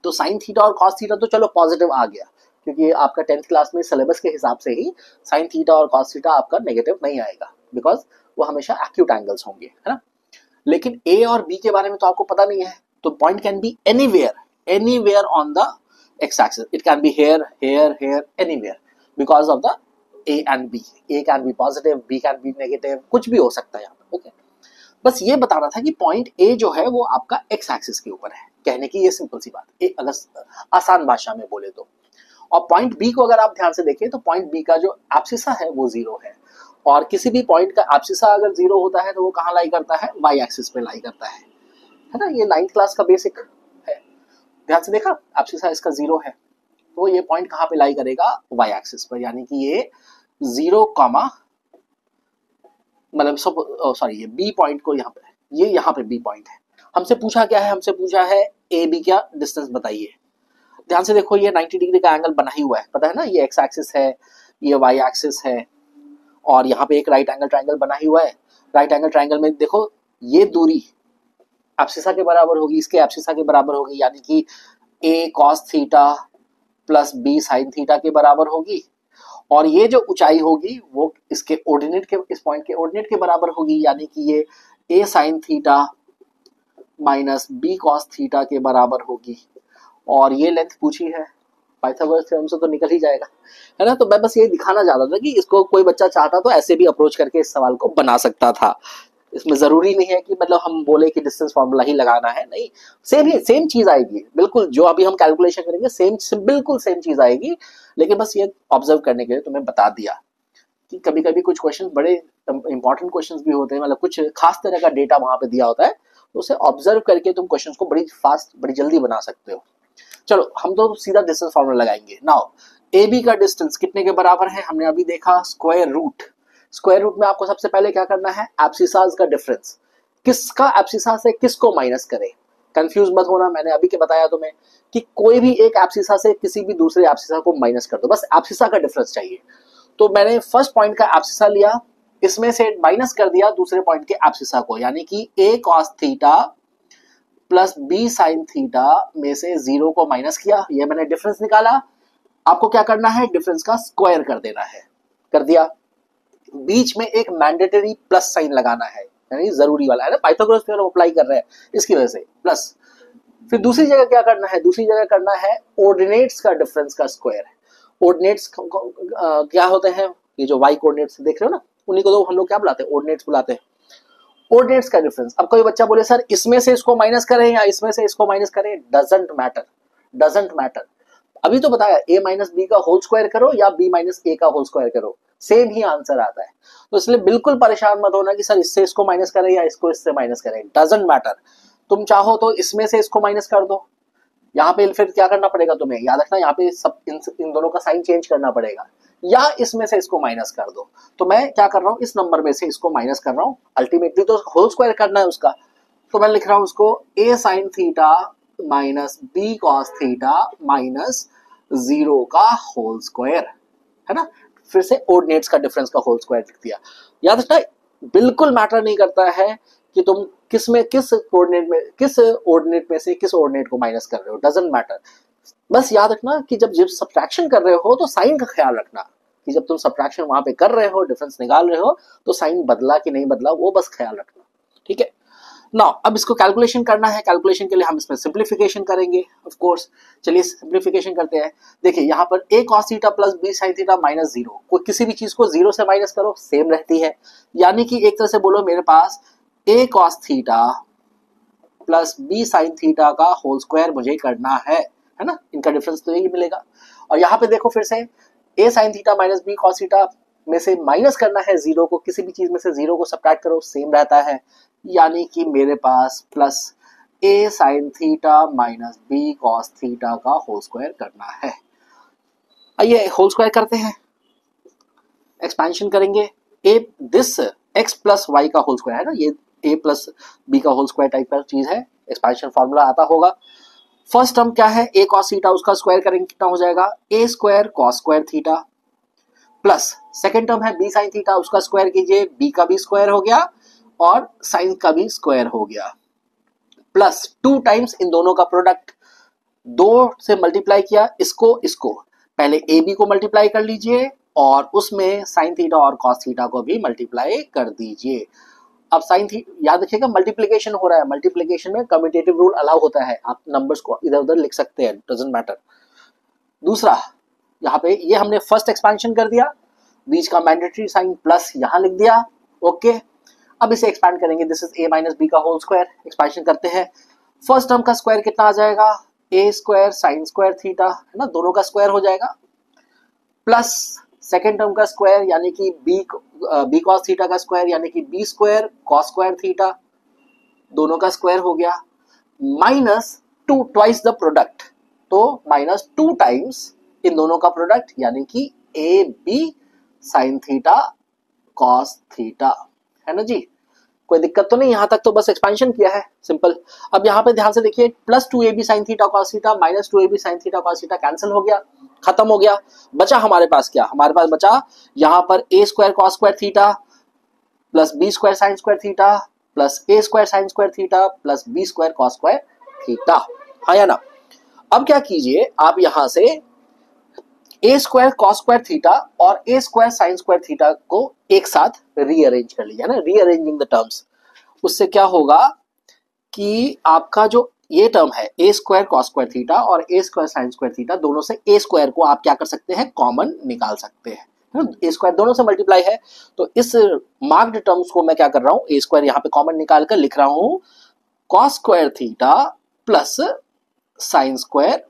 तो साइन थीटा और कॉस थीटा तो चलो पॉजिटिव आ गया, क्योंकि आपका 10th क्लास में सिलेबस के हिसाब से ही साइन थीटा और कॉस थीटा आपका नेगेटिव नहीं आएगा, बिकॉज वो हमेशा एक्यूट एंगल्स होंगे, है ना। लेकिन ए और बी के बारे में तो आपको पता नहीं है, तो point can be anywhere on the x axis, it can be here, anywhere, because of the a and b. A can be positive, b can be negative, कुछ भी हो सकता है यहाँ पे, ओके। बस ये बताना था कि पॉइंट ए जो है वो आपका एक्स एक्सिस के ऊपर है, कहने की ये सिंपल सी बात, अगर आसान भाषा में बोले तो। और पॉइंट बी को अगर आप ध्यान से देखें तो पॉइंट बी का जो एब्सिसा है वो 0 है, और किसी भी पॉइंट का एब्सिसा अगर 0 होता है तो वो कहाँ लाई करता है? वाई एक्सिस पे लाई करता है ना। ये 9th क्लास का बेसिक है, ध्यान से देखा, एब्सिसा इसका 0 है, तो ये पॉइंट कहाँ पे लाई करेगा? वाई एक्सिस पर, यानी कि ये 0 कॉमा मतलब सॉरी ये बी पॉइंट को यहाँ पे, ये यहाँ पे बी पॉइंट है। हमसे पूछा क्या है? हमसे पूछा है ए बी क्या डिस्टेंस बताइए। ध्यान से देखो, ये 90 डिग्री का एंगल बना ही हुआ है, पता है ना, ये एक्स एक्सिस है, ये वाई एक्सिस है, और यहाँ पे एक राइट एंगल ट्राइंगल बना ही हुआ है। राइट एंगल ट्राइंगल में देखो ये दूरी एब्सिसा के बराबर होगी, इसके एब्सिसा के बराबर होगी, यानी कि a cos theta plus b sine theta के बराबर होगी, और ये जो ऊंचाई होगी वो इसके ऑर्डिनेट के, इस पॉइंट के ऑर्डिनेट के बराबर होगी, यानी कि ये a sine theta minus b cos theta के बराबर होगी। और ये लेंथ पूछी है, पाइथागोरस थ्योरम से तो निकल ही जाएगा, है ना। तो मैं बस ये दिखाना चाहता था कि इसको कोई बच्चा चाहता तो ऐसे भी अप्रोच करके इस सवाल को बना सकता था। इसमें जरूरी नहीं है कि मतलब हम बोले कि डिस्टेंस फॉर्मूला ही लगाना है, नहीं, सेम चीज आएगी बिल्कुल, जो अभी हम कैलकुलेशन करेंगे बिल्कुल सेम चीज आएगी। लेकिन बस ये ऑब्जर्व करने के लिए तुम्हें बता दिया कि कभी कभी कुछ क्वेश्चन बड़े इंपॉर्टेंट क्वेश्चंस भी होते हैं, मतलब कुछ खास तरह का डेटा वहां पे दिया होता है, तो उसे ऑब्जर्व करके तुम क्वेश्चंस को बड़ी फास्ट बड़ी जल्दी बना सकते हो। चलो हम तो सीधा डिस्टेंस फॉर्मूला लगाएंगे। नाउ ए बी का डिस्टेंस कितने के बराबर है, हमने अभी देखा स्क्वायर रूट। स्क्वायर रूट में आपको सबसे पहले क्या करना है, एब्सिसास का डिफरेंस, किसका एब्सिसा से किसको माइनस करे। कंफ्यूज मत होना, मैंने अभी के बताया तुम्हें कि कोई भी एक एब्सिसा से किसी भी दूसरे एब्सिसा को माइनस कर दो, बस एब्सिसा का डिफरेंस चाहिए। तो मैंने फर्स्ट पॉइंट का एब्सिसा लिया, इसमें से माइनस कर दिया दूसरे पॉइंट के एब्सिसा को, यानी कि a cos theta plus b sin theta में से 0 को माइनस किया, ये मैंने डिफरेंस निकाला। आपको क्या करना है, डिफरेंस का स्क्वायर कर देना है, कर दिया। बीच में एक मैंडेटरी प्लस साइन लगाना है, यानी जरूरी वाला है ना, पाइथागोरस थ्योरम अप्लाई कर रहे हैं इसकी वजह से प्लस। फिर दूसरी जगह क्या करना है, दूसरी जगह करना है ऑर्डिनेट्स का डिफरेंस का स्क्वायर। ऑर्डिनेट्स क्या होते हैं, ये जो y कोऑर्डिनेट्स देख रहे हो ना, उन्हीं को तो हम लोग क्या बुलाते हैं, ऑर्डिनेट्स बुलाते हैं। ऑर्डिनेट्स का डिफरेंस, अब कोई बच्चा बोले सर इसमें से इसको माइनस करें या इसमें से इसको माइनस करें, डजंट मैटर, डजंट मैटर। अभी तो बताया a माइनस बी का होल स्क्वायर करो या b माइनस ए का होल स्क्वायर करो, सेम ही आंसर आता है। तो इसलिए बिल्कुल परेशान मत होना कि सर इससे इसको माइनस करें या इसको इससे माइनस करें, डजंट मैटर। तुम चाहो तो इसमें से इसको माइनस कर दो, यहाँ पे फिर क्या करना पड़ेगा तुम्हें, याद रखना यहाँ पे सब इन दोनों का साइन चेंज करना पड़ेगा, या इसमें से इसको माइनस कर दो। तो मैं क्या कर रहा हूँ, इस नंबर में से इसको माइनस कर रहा हूँ, अल्टीमेटली तो होल स्क्वायर करना है उसका। तो मैं लिख रहा हूँ उसको a sin theta minus b cos theta minus 0 का होल स्क्वायर, है ना। फिर से ऑर्डिनेट्स का डिफरेंस का होल स्क्वायर लिख दिया। याद रखना बिल्कुल मैटर नहीं करता है कि तुम किस में किस कोऑर्डिनेट में किस ऑर्डिनेट में से किस ऑर्डिनेट को माइनस कर रहे हो, डजंट मैटर। बस याद रखना कि जब सब्ट्रैक्शन कर रहे हो तो साइन का ख्याल रखना कि जब तुम सब्ट्रैक्शन वहां पे कर रहे हो, डिफरेंस निकाल रहे हो, तो साइन बदला कि नहीं बदला वो बस ख्याल रखना, ठीक है। नाउ अब इसको कैलकुलेशन करना है, कैलकुलेशन के लिए हम इसमें सिंप्लीफिकेशन करेंगे ऑफ कोर्स। चलिए सिंप्लीफिकेशन करते हैं। देखिए यहाँ पर a cos theta plus b sin theta minus 0, कोई किसी भी चीज को 0 से माइनस करो सेम रहती है, यानी कि एक तरह से बोलो मेरे पास a cos theta plus b sin theta का होल स्क्वायर मुझे करना है ना, इनका डिफरेंस तो यही मिलेगा। और यहाँ पे देखो फिर से a sin theta minus b cos theta में से माइनस करना है 0 को, किसी भी चीज में से 0 को सब्ट्रैक्ट करो सेम रहता है, यानी कि मेरे पास plus a sin theta minus b cos theta का होल स्क्वायर करना है। आइए होल स्क्वायर करते हैं, एक्सपेंशन करेंगे। a this x plus y का होल स्क्वायर है ना, ये a प्लस b का होल स्क्वायर टाइप का चीज है, एक्सपेंशन फॉर्मूला आता होगा। फर्स्ट टर्म क्या है, a cos थीटा, उसका स्क्वायर करेंगे कितना हो जाएगा, a square cos square theta, plus second term है b sin थीटा, उसका स्क्वायर कीजिए, b का भी स्क्वायर हो गया और साइन का भी स्क्वायर हो गया, प्लस 2 टाइम्स इन दोनों का प्रोडक्ट, 2 से मल्टीप्लाई किया इसको इसको, पहले ए बी को मल्टीप्लाई कर लीजिए और उसमें साइन थीटा और कॉस थीटा को भी मल्टीप्लाई कर दीजिए। अब साइन थीटा याद रखिएगा मल्टीप्लिकेशन हो रहा है, मल्टीप्लिकेशन में कम्यूटेटिव रूल अलाउ होता है, आप नंबर्स को इधर उधर लिख सकते हैं, डजंट मैटर। दूसरा यहाँ पे ये हमने फर्स्ट एक्सपेंशन कर दिया, बीच का मैंडेटरी साइन प्लस यहाँ लिख दिया, ओके। अब इसे एक्सपैंड करेंगे, this is a minus b का होल स्क्वायर, एक्सपेंशन करते हैं। फर्स्ट टर्म का स्क्वायर कितना आ जाएगा, a square sine square theta, है ना, दोनों का स्क्वायर हो जाएगा, प्लस सेकेंड टर्म का स्क्वायर यानी कि b cos थीटा का स्क्वायर यानी कि b square cos square theta, दोनों का स्क्वायर हो गया, माइनस 2 ट्वाइस द प्रोडक्ट, तो माइनस 2 टाइम्स इन दोनों का प्रोडक्ट यानी कि a b sine theta cos theta, है ना जी। कोई दिक्कत तो नहीं, यहां तक तो बस एक्सपेंशन किया है, सिंपल। अब यहाँ पे ध्यान से देखिए, plus 2ab sin theta cos theta minus 2ab sin theta cos theta cancel हो गया, खत्म हो गया। बचा हमारे पास क्या, हमारे पास बचा यहाँ पर a square cos square theta plus b square sin square theta plus a square sin square theta plus b square cos square theta, हाँ या ना। अब क्या कीजिए, आप यहां से a square cos square theta और a square sin square theta को एक साथ रीअरेंज कर लीजिए ना, रीअरेंजिंग द टर्म्स। उससे क्या होगा कि आपका जो ये टर्म है a square cos square theta और a square sin square theta, दोनों से a स्क्वायर को आप क्या कर सकते हैं, कॉमन निकाल सकते हैं, a स्क्वायर दोनों से मल्टीप्लाई है, तो इस मार्क्ड टर्म्स को मैं क्या कर रहा हूं, a स्क्वायर यहाँ पे कॉमन निकाल कर लिख रहा हूं cos square theta plus sin square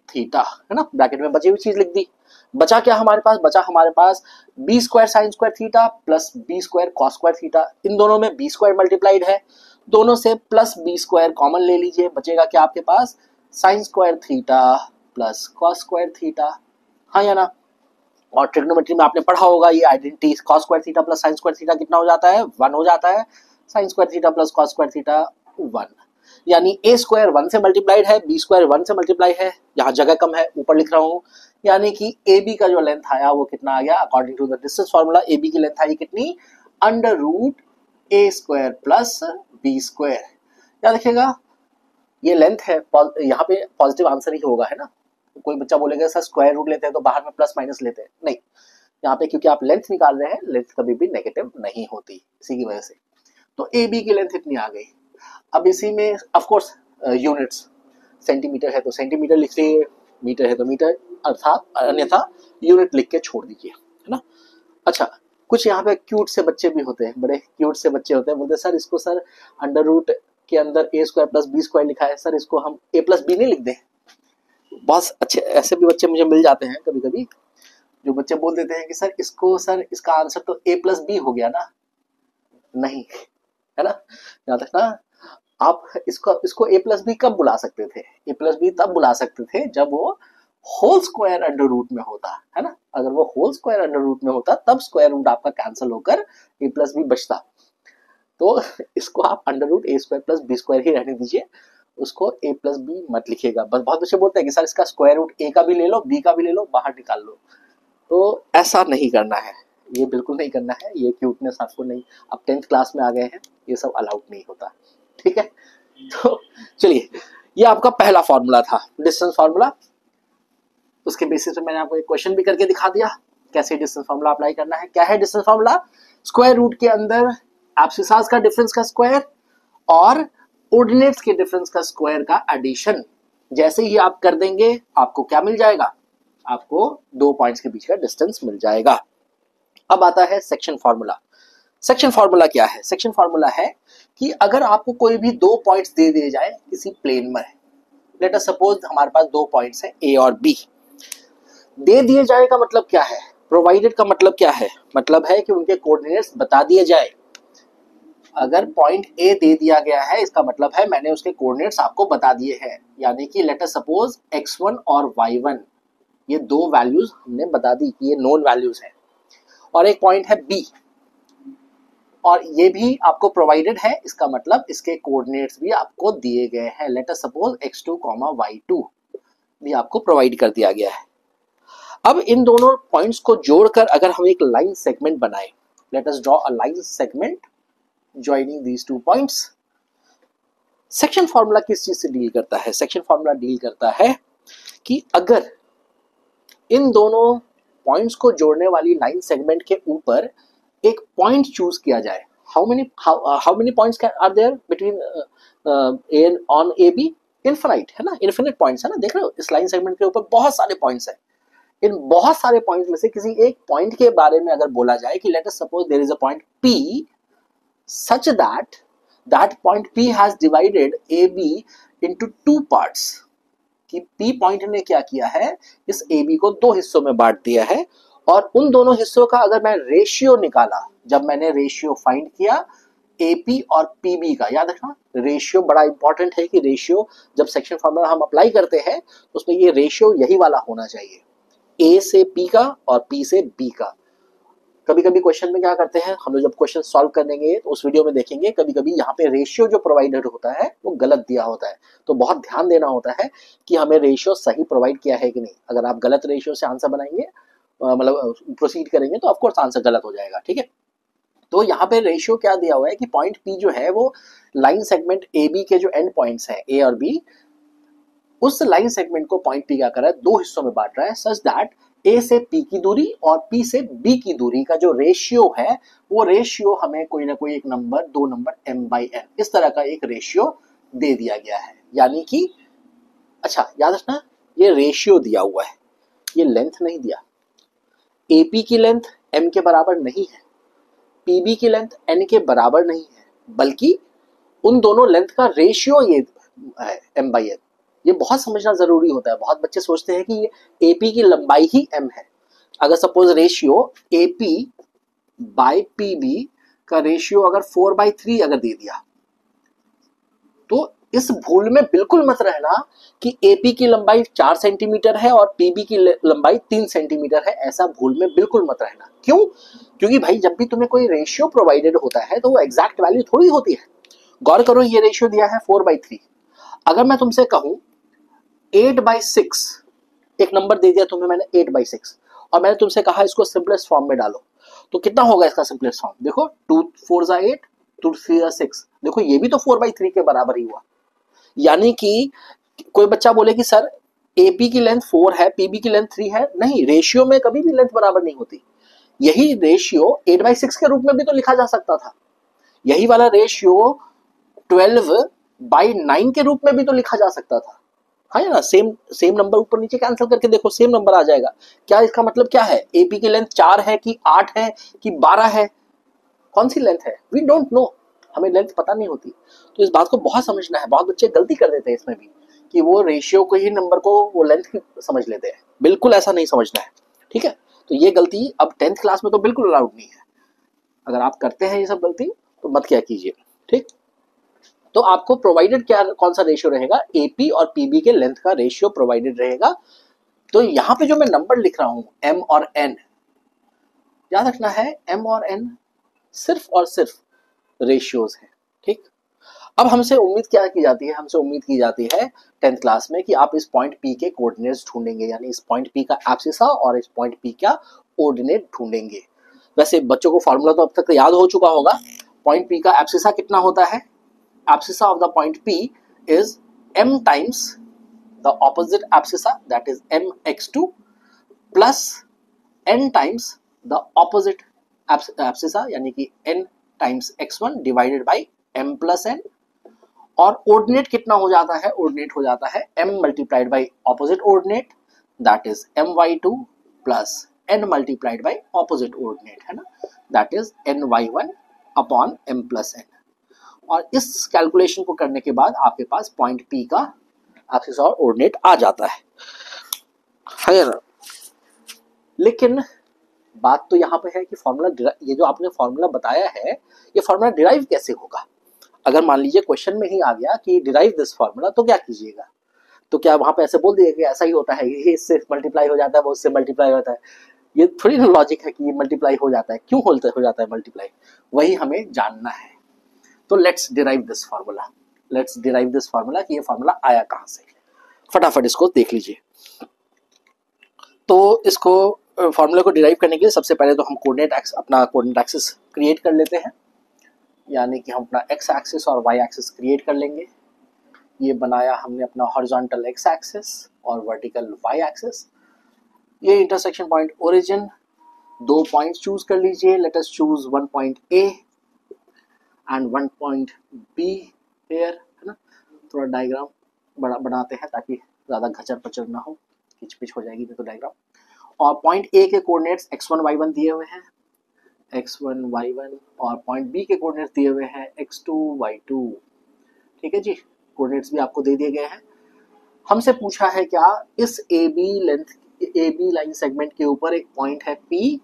theta, है ना, ब्रैकेट में बची हुई चीज लिख दी। बचा क्या हमारे पास, बचा हमारे पास b square sine square theta plus b square cos square theta. इन दोनों में बी स्क्वायर मल्टीप्लाइड है, दोनों से प्लस बी स्क्वायर कॉमन ले लीजिए, बचेगा क्या आपके पास, sine square theta plus cos square theta, हाँ या ना। और ट्रिग्नोमेट्री में आपने पढ़ा होगा ये identity, cos square theta plus sign square theta कितना हो जाता है, 1 हो जाता है, sign square theta plus cos square theta 1। यानी ए स्क्वायर 1 से मल्टीप्लाइड है, बी स्क्वायर 1 से मल्टीप्लाई है, यहाँ जगह कम है ऊपर लिख रहा हूँ, यानी कि ए बी का जो लेंथ आया वो कितना आ गया, according to the distance formula a b की लेंथ आई कितनी, under root a square plus b square. क्या देखिएगा ये लेंथ है, यहाँ पे पॉजिटिव आंसर ही होगा, है ना। कोई बच्चा बोलेगा सर स्क्वायर रूट लेते हैं तो बाहर में प्लस माइनस लेते हैं, नहीं, यहाँ पे क्योंकि आप लेंथ निकाल रहे हैं, लेंथ कभी भी नेगेटिव नहीं होती, इसी की वजह से। तो ए बी की लेंथ इतनी आ गई। अब इसी में ऑफ कोर्स यूनिट्स, सेंटीमीटर है तो सेंटीमीटर लिख लीजिए, मीटर है तो मीटर, अर्थात अन्यथा यूनिट लिख के छोड़ दीजिए, है ना। अच्छा, कुछ यहाँ पे क्यूट से बच्चे भी होते हैं, बड़े क्यूट से बच्चे होते हैं, बोलते सर इसको सर अंडर रूट के अंदर ए स्क्वायर प्लस बी स्क्वायर लिखा है, सर इसको हम ए प्लस बी नहीं लिख दें। बहुत अच्छे ऐसे भी बच्चे मुझे मिल जाते हैं कभी कभी, जो बच्चे बोल देते हैं कि सर इसको, सर इसका आंसर तो ए प्लस बी हो गया ना, नहीं, है ना। याद रखना, आप इसको ए प्लस बी कब बुला सकते थे, ए प्लस बी तब बुला सकते थे जब वो होल स्क्वायर अंडर रूट में होता, है ना। अगर वो होल स्क्वायर अंडर रूट में होता तब स्क्वायर रूट आपका कैंसिल होकर ए प्लस बी बचता। तो इसको आप under root a square plus b square ही रहने दीजिए, उसको ए प्लस बी मत लिखिएगा। बस बहुत बच्चे बोलते हैं कि सर इसका स्क्वायर रूट ए का भी ले लो, बी का भी ले लो, बाहर निकाल लो, तो ऐसा नहीं करना है, ये बिल्कुल नहीं करना है, ये क्यूटनेस आपको नहीं, आप 10th क्लास में आ गए हैं, ये सब अलाउड नहीं होता, ठीक है। तो चलिए, ये आपका पहला फॉर्मूला था, डिस्टेंस फॉर्मूला। उसके बेसिस पे मैंने आपको एक क्वेश्चन भी करके दिखा दिया कैसे डिस्टेंस फॉर्मूला अप्लाई करना है। क्या है डिस्टेंस फॉर्मूला, स्क्वायर रूट के अंदर एब्सिसास का डिफरेंस का स्क्वायर और ऑर्डिनेट्स के डिफरेंस का स्क्वायर का एडिशन। जैसे ही आप कर देंगे आपको क्या मिल जाएगा, आपको 2 पॉइंट्स के बीच का डिस्टेंस मिल जाएगा। अब आता है सेक्शन फॉर्मूला। सेक्शन फॉर्मूला क्या है, सेक्शन फॉर्मूला है कि अगर आपको कोई भी 2 पॉइंट्स दे दिए जाए किसी प्लेन में, लेट अस सपोज हमारे पास 2 पॉइंट्स हैं ए और बी, दे दिए जाए का मतलब क्या है, प्रोवाइडेड का मतलब क्या है, मतलब है कि उनके कोऑर्डिनेट्स बता दिए जाए। अगर पॉइंट ए दे दिया गया है इसका मतलब है मैंने उसके कोऑर्डिनेट्स आपको बता दिए हैं, यानी कि लेट अस सपोज x1 और y1, ये 2 वैल्यूज हमने बता दी कि ये नोन वैल्यूज हैं। और एक पॉइंट है बी और ये भी आपको प्रोवाइडेड है, इसका मतलब इसके कोऑर्डिनेट्स भी आपको दिए गए हैं, late us suppose x2, y2 भी आपको प्रोवाइड कर दिया गया है। अब इन दोनों पॉइंट्स को जोड़कर अगर हम एक लाइन सेगमेंट बनाए, let us draw a line segment joining these 2 points. Section formula किस चीज से डील करता है, सेक्शन फॉर्मूला डील करता है कि अगर इन दोनों पॉइंट्स को जोड़ने वाली लाइन सेगमेंट के ऊपर एक पॉइंट चूज किया जाए, how many points are there between on a b, infinite, है ना, इनफिनिट पॉइंट्स है ना, देख रहे हो इस लाइन सेगमेंट के ऊपर बहुत सारे पॉइंट्स हैं। इन बहुत सारे पॉइंट्स में से किसी एक पॉइंट के बारे में अगर बोला जाए कि let us suppose there is a point P such that point P has divided AB into 2 parts, कि P पॉइंट ने क्या किया है, इस AB को 2 हिस्सों में बांट दिया है, और उन दोनों हिस्सों का अगर मैं रेशियो निकाला, जब मैंने रेशियो फाइंड किया AP और PB का, याद रखना रेशियो बड़ा इंपॉर्टेंट है कि रेशियो जब सेक्शन फॉर्मूला हम अप्लाई करते हैं तो उसमें ये रेशियो यही वाला होना चाहिए, A से P का और P से B का। कभी कभी क्वेश्चन में क्या करते हैं हम लोग, जब क्वेश्चन सॉल्व करेंगे तो उस वीडियो में देखेंगे, कभी कभी यहाँ पे रेशियो जो प्रोवाइडेड होता है वो गलत दिया होता है, तो बहुत ध्यान देना होता है कि हमें रेशियो सही प्रोवाइड किया है कि नहीं। अगर आप गलत रेशियो से आंसर बनाएंगे, मतलब प्रोसीड करेंगे, तो ऑफकोर्स आंसर गलत हो जाएगा, ठीक है। तो यहाँ पे रेशियो क्या दिया हुआ है कि पॉइंट P जो है वो लाइन सेगमेंट ए बी के जो एंड पॉइंट्स हैं ए और बी, उस लाइन सेगमेंट को पॉइंट P क्या कर रहा है, 2 हिस्सों में बांट रहा है, सच दैट A से P की दूरी और P से B की दूरी का जो रेशियो है वो रेशियो हमें कोई ना कोई एक नंबर, 2 नंबर m/n, इस तरह का एक रेशियो दे दिया गया है। यानी कि अच्छा याद रखना, ये रेशियो दिया हुआ है, ये लेंथ नहीं दिया। AP की लेंथ m के बराबर नहीं है, PB की लेंथ n के बराबर नहीं है, बल्कि उन दोनों लेंथ का रेशियो ये है m/n। ये बहुत समझना जरूरी होता है। बहुत बच्चे सोचते हैं कि ये एपी की लंबाई ही एम है। अगर suppose ratio AP by PB का रेशियो अगर 4/3 अगर दे दिया, तो इस भूल में बिल्कुल मत रहना कि एपी की लंबाई 4 सेंटीमीटर है और पीबी की लंबाई 3 सेंटीमीटर है। ऐसा भूल में बिल्कुल मत रहना। क्यों? क्योंकि भाई जब भी तुम्हें कोई रेशियो प्रोवाइडेड होता है तो वो एग्जैक्ट वैल्यू थोड़ी होती है। गौर करो, ये रेशियो दिया है 4/3। अगर मैं तुमसे कहूं 8/6, एक नंबर दे दिया तुम्हें मैंने 8/6, और मैंने तुमसे कहा इसको सिंपलेस्ट फॉर्म में डालो, तो कितना होगा इसका सिंपलेस्ट फॉर्म? देखो 2 4 8, 2 3 6, देखो ये भी तो 4/3 के बराबर ही हुआ। यानी कि कोई बच्चा बोले कि सर एपी की लेंथ 4 है, पीबी की लेंथ 3 है, नहीं, रेशियो में कभी भी लेंथ बराबर नहीं होती। यही रेशियो 8/6 के रूप में भी तो लिखा जा सकता था। यही वाला रेशियो 12/9 के रूप में भी तो लिखा जा सकता था। है ना? सेम सेम नंबर ऊपर नीचे कैंसिल करके देखो, सेम नंबर आ जाएगा। क्या इसका मतलब क्या है? एपी की लेंथ 4 है कि 8 है कि 12 है? कौन सी लेंथ है? वी डोंट नो, हमें लेंथ पता नहीं होती। तो इस बात को बहुत समझना है। बहुत बच्चे गलती कर देते हैं इसमें भी कि वो रेशियो को ही नंबर को वो लेंथ की समझ लेते हैं। बिल्कुल ऐसा नहीं समझना है, ठीक है? तो ये गलती अब 10th क्लास में तो बिल्कुल अलाउड नहीं है। अगर आप करते हैं ये सब गलती तो मत क्या कीजिए, ठीक? तो आपको प्रोवाइडेड क्या, कौन सा रेशियो रहेगा? एपी और पीबी के लेंथ का रेशियो प्रोवाइडेड रहेगा। तो यहाँ पे जो मैं नंबर लिख रहा हूं एम और एन, याद रखना है एम और एन सिर्फ और सिर्फ रेशियोज है, ठीक? अब हमसे उम्मीद क्या की जाती है? हमसे उम्मीद की जाती है 10th क्लास में कि आप इस पॉइंट पी के कोऑर्डिनेट्स ढूंढेंगे, यानी इस पॉइंट पी का एब्सिसा और इस पॉइंट पी का ऑर्डिनेट ढूंढेंगे। वैसे बच्चों को फॉर्मूला तो अब तक याद हो चुका होगा। पॉइंट पी का एब्सिसा कितना होता है? Abscissa of the point P is m times the opposite abscissa, that is mx2, plus n times the opposite abscissa, यानी कि n times x1 divided by m plus n। और ordinate कितना हो जाता है? ordinate हो जाता है m multiplied by opposite ordinate, that is my2 plus n multiplied by opposite ordinate, है ना, that is ny1 upon m plus n। और इस कैलकुलेशन को करने के बाद आपके पास पॉइंट पी का एक्सिस और ऑर्डिनेट आ जाता है ना? लेकिन बात तो यहाँ पे है कि फॉर्मूला, ये जो आपने फॉर्मूला बताया है, ये फॉर्मूला डिराइव कैसे होगा? अगर मान लीजिए क्वेश्चन में ही आ गया कि डिराइव दिस फॉर्मूला, तो क्या कीजिएगा? तो क्या वहां पे ऐसे बोल दिए कि ऐसा ही होता है, ये इससे मल्टीप्लाई हो जाता है, वो उससे मल्टीप्लाई होता है? ये थोड़ी ना लॉजिक है कि ये मल्टीप्लाई हो जाता है। क्यों हो जाता है मल्टीप्लाई? वही हमें जानना है। तो let's derive this formula, let's derive this formula कि ये फार्मूला आया कहां से। फटाफट इसको देख लीजिए। तो इसको फार्मूला को डिराइव करने के लिए सबसे पहले तो हम अपना कोऑर्डिनेट एक्सिस क्रिएट कर लेते हैं, यानी कि हम अपना एक्स एक्सिस और वाई एक्सिस क्रिएट कर लेंगे। ये बनाया हमने अपना हॉरिजॉन्टल एक्स एक्सिस और वर्टिकल वाई एक्सिस। ये intersection point origin, 2 point choose कर लीजिए। Let us choose 1 point A and 1 point be here, है ना? थोड़ा डायग्राम बड़ा बनाते हैं ताकि ज़्यादा घचर पचर ना हो, खिच पिच हो जाएगी तो डायग्राम। और पॉइंट ए के कोऑर्डिनेट्स x1 y1 दिए हुए हैं, x1 y1, और पॉइंट बी के कोऑर्डिनेट्स दिए हुए हैं x2 y2। ठीक है जी, कोऑर्डिनेट्स भी आपको दे दिए गए हैं। हमसे पूछा है क्या? इस ए बी लाइन सेगमेंट के ऊपर एक पॉइंट है P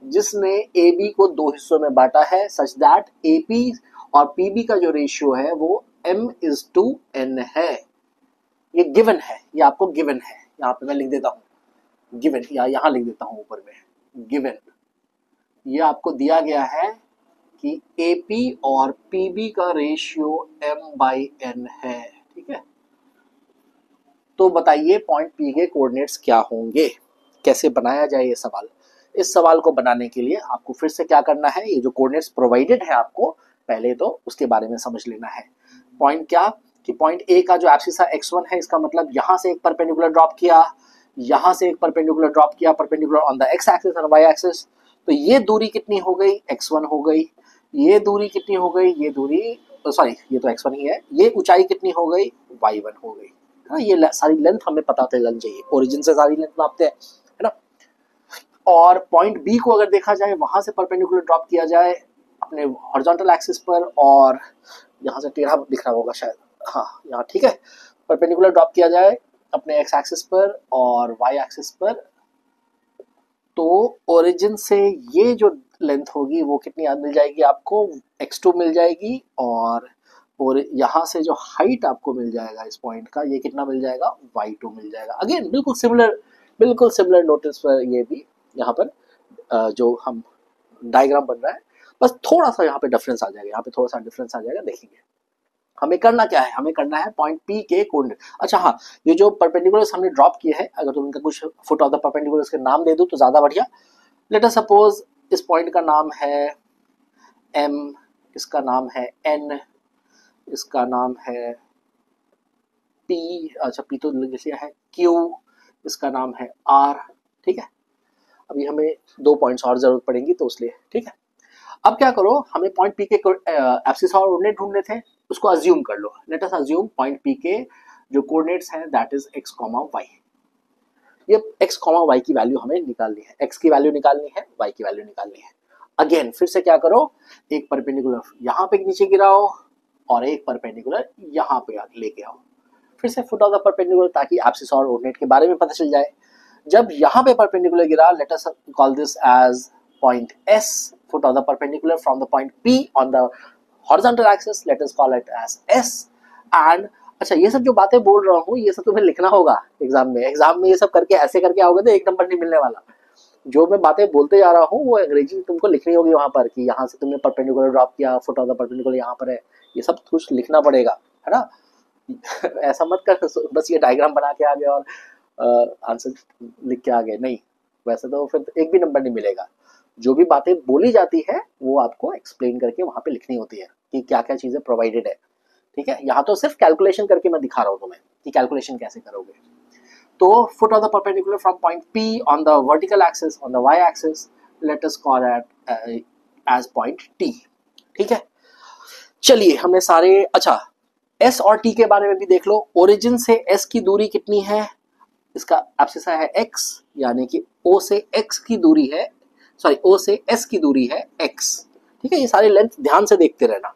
जिसने ए बी को 2 हिस्सों में बांटा है, सच दैट ए पी और पी बी का जो रेशियो है वो m/n है। ये गिवन है, ये आपको गिवन है। यहाँ पे मैं लिख देता हूँ गिवन, या यहाँ लिख देता हूँ ऊपर में गिवन। ये आपको दिया गया है कि AP और PB का रेशियो m/n है, ठीक है? तो बताइए पॉइंट P के कोऑर्डिनेट्स क्या होंगे? कैसे बनाया जाए ये सवाल? इस सवाल को बनाने के लिए आपको फिर से क्या करना है? ये जो कोऑर्डिनेट्स प्रोवाइडेड है आपको, पहले तो उसके बारे में समझ लेना है। पॉइंट क्या कि पॉइंट ए का जो एब्सिसा x1 है, इसका मतलब यहां से एक परपेंडिकुलर ड्रॉप किया, यहां से एक परपेंडिकुलर ड्रॉप किया, perpendicular on the x axis और y एक्सिस। तो ये दूरी कितनी हो गई? x1 हो गई। ये दूरी कितनी हो गई? ये दूरी, सॉरी ये तो x1 ही है। ये ऊंचाई कितनी हो गई? y1 हो गई। हाँ, ये सारी लेंथ हमें पता लग जाइए, ओरिजिन से सारी लेंथ नापते हैं, है ना? और पॉइंट बी को अगर देखा जाए, वहां से परपेंडिकुलर ड्रॉप किया जाए अपने हॉरिजॉन्टल एक्सिस पर, और यहाँ से टेढ़ा दिख रहा होगा शायद, हाँ यहाँ ठीक है, परपेंडिकुलर ड्रॉप किया जाए अपने एक्स एक्सिस पर और वाई एक्सिस पर, तो ओरिजिन से ये जो लेंथ होगी वो कितनी मिल जाएगी आपको, x2 मिल जाएगी, और यहाँ से जो हाइट आपको मिल जाएगा इस पॉइंट का, ये कितना मिल जाएगा, y2 मिल जाएगा। अगेन बिल्कुल सिमिलर नोटिस पर ये भी यहाँ पर जो हम डायग्राम बन रहा है, बस थोड़ा सा यहाँ पे डिफरेंस आ जाएगा, यहाँ पे थोड़ा सा डिफरेंस आ जाएगा, देखेंगे। हमें करना क्या है, हमें करना है पॉइंट P के कोऑर्डिनेट। अच्छा हाँ, ये जो परपेंडिकुलर्स हमने ड्रॉप किए हैं, अगर तुम इनका कुछ फुट ऑफ द परपेंडिकुलर्स के नाम दे दूं तो ज्यादा बढ़िया। लेट अस सपोज इस पॉइंट का नाम है M, इसका नाम है N, इसका नाम है P, अच्छा P तो लिख लिया है, Q, इसका नाम है R, ठीक है। अभी हमें 2 पॉइंट्स और जरूरत पड़ेंगी तो इसलिए, ठीक है। अब क्या करो, हमें पॉइंट P के एब्सिस और कोऑर्डिनेट ढूंढने थे, उसको अज्यूम कर लो। Let us assume point P के जो कोऑर्डिनेट्स हैं दैट इज x, y। ये x, y की वैल्यू हमें निकालनी है, x की वैल्यू निकालनी है, y की वैल्यू निकालनी है। अगेन फिर से क्या करो, एक परपेंडिकुलर यहाँ पे नीचे गिराओ और एक परपेंडिकुलर यहाँ पे लेके आओ, फिर से फुट ऑफ द परपेंडिकुलर, ताकि एब्सिस और कोऑर्डिनेट के बारे में पता चल जाए। जब यहाँ पे परपेंडिकुलर गिरा, let us call this as point S, foot of the perpendicular from the point P on the horizontal axis, let us call it as S। and अच्छा, ये सब जो बातें बोल रहा हूँ ये सब तुम्हें लिखना होगा एग्जाम में ये सब करके ऐसे करके आओगे तो 1 नंबर नहीं मिलने वाला। जो मैं बातें बोलते जा रहा हूँ वो अंग्रेजी तुमको लिखनी होगी वहां पर, कि यहाँ से तुमने परपेंडिकुलर ड्रॉप किया, फुट ऑफ द परपेंडिकुलर यहाँ पर है, ये सब कुछ लिखना पड़ेगा, है ना। ऐसा मत कर बस ये डायग्राम बना के आ गए और आंसर लिख के आ गए, नहीं, वैसे तो फिर 1 भी नंबर नहीं मिलेगा। जो भी बातें बोली जाती है वो आपको एक्सप्लेन करके वहां पे लिखनी होती है कि क्या क्या चीजें प्रोवाइडेड है, ठीक है। यहाँ तो सिर्फ कैलकुलेशन करके मैं दिखा रहा हूँ तुम्हें कि कैलकुलेशन कैसे करोगे। तो foot of the perpendicular from point P on the vertical axis, on the y axis, let us call it as point T, ठीक है। चलिए हमने सारे, अच्छा S और T के बारे में भी देख लो। ओरिजिन से S की दूरी कितनी है, इसका एब्सिस है x, यानी कि O से x की दूरी है, सॉरी O से S की दूरी है x, ठीक है। ये सारे लेंथ ध्यान से देखते रहना,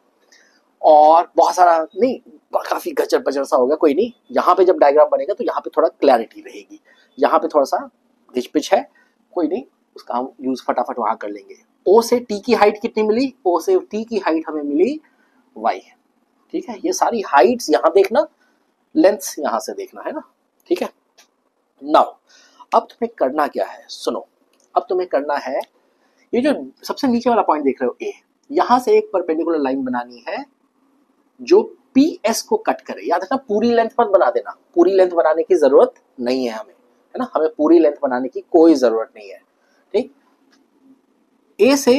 और बहुत सारा नहीं, काफी गचर पचर सा होगा, कोई नहीं। यहाँ पे जब डायग्राम बनेगा तो यहाँ पे थोड़ा क्लैरिटी रहेगी, यहाँ पे थोड़ा सा घिचपिच है, कोई नहीं, उसका हम यूज फटाफट वहां कर लेंगे। O से T की हाइट कितनी मिली, O से T की हाइट हमें मिली y, ठीक है। ये सारी हाइट्स यहाँ देखना, लेंथ्स यहाँ से देखना, है ना, ठीक है। नाउ अब तुम्हें करना क्या है, सुनो, अब तुम्हें करना है, ये जो सबसे नीचे वाला पॉइंट देख रहे हो A, यहां से एक परपेंडिकुलर लाइन बनानी है जो PS को कट करे। याद रखना पूरी लेंथ मत बना देना, पूरी लेंथ बनाने की जरूरत नहीं है हमें, है ना, हमें पूरी लेंथ बनाने की कोई जरूरत नहीं है, ठीक। A से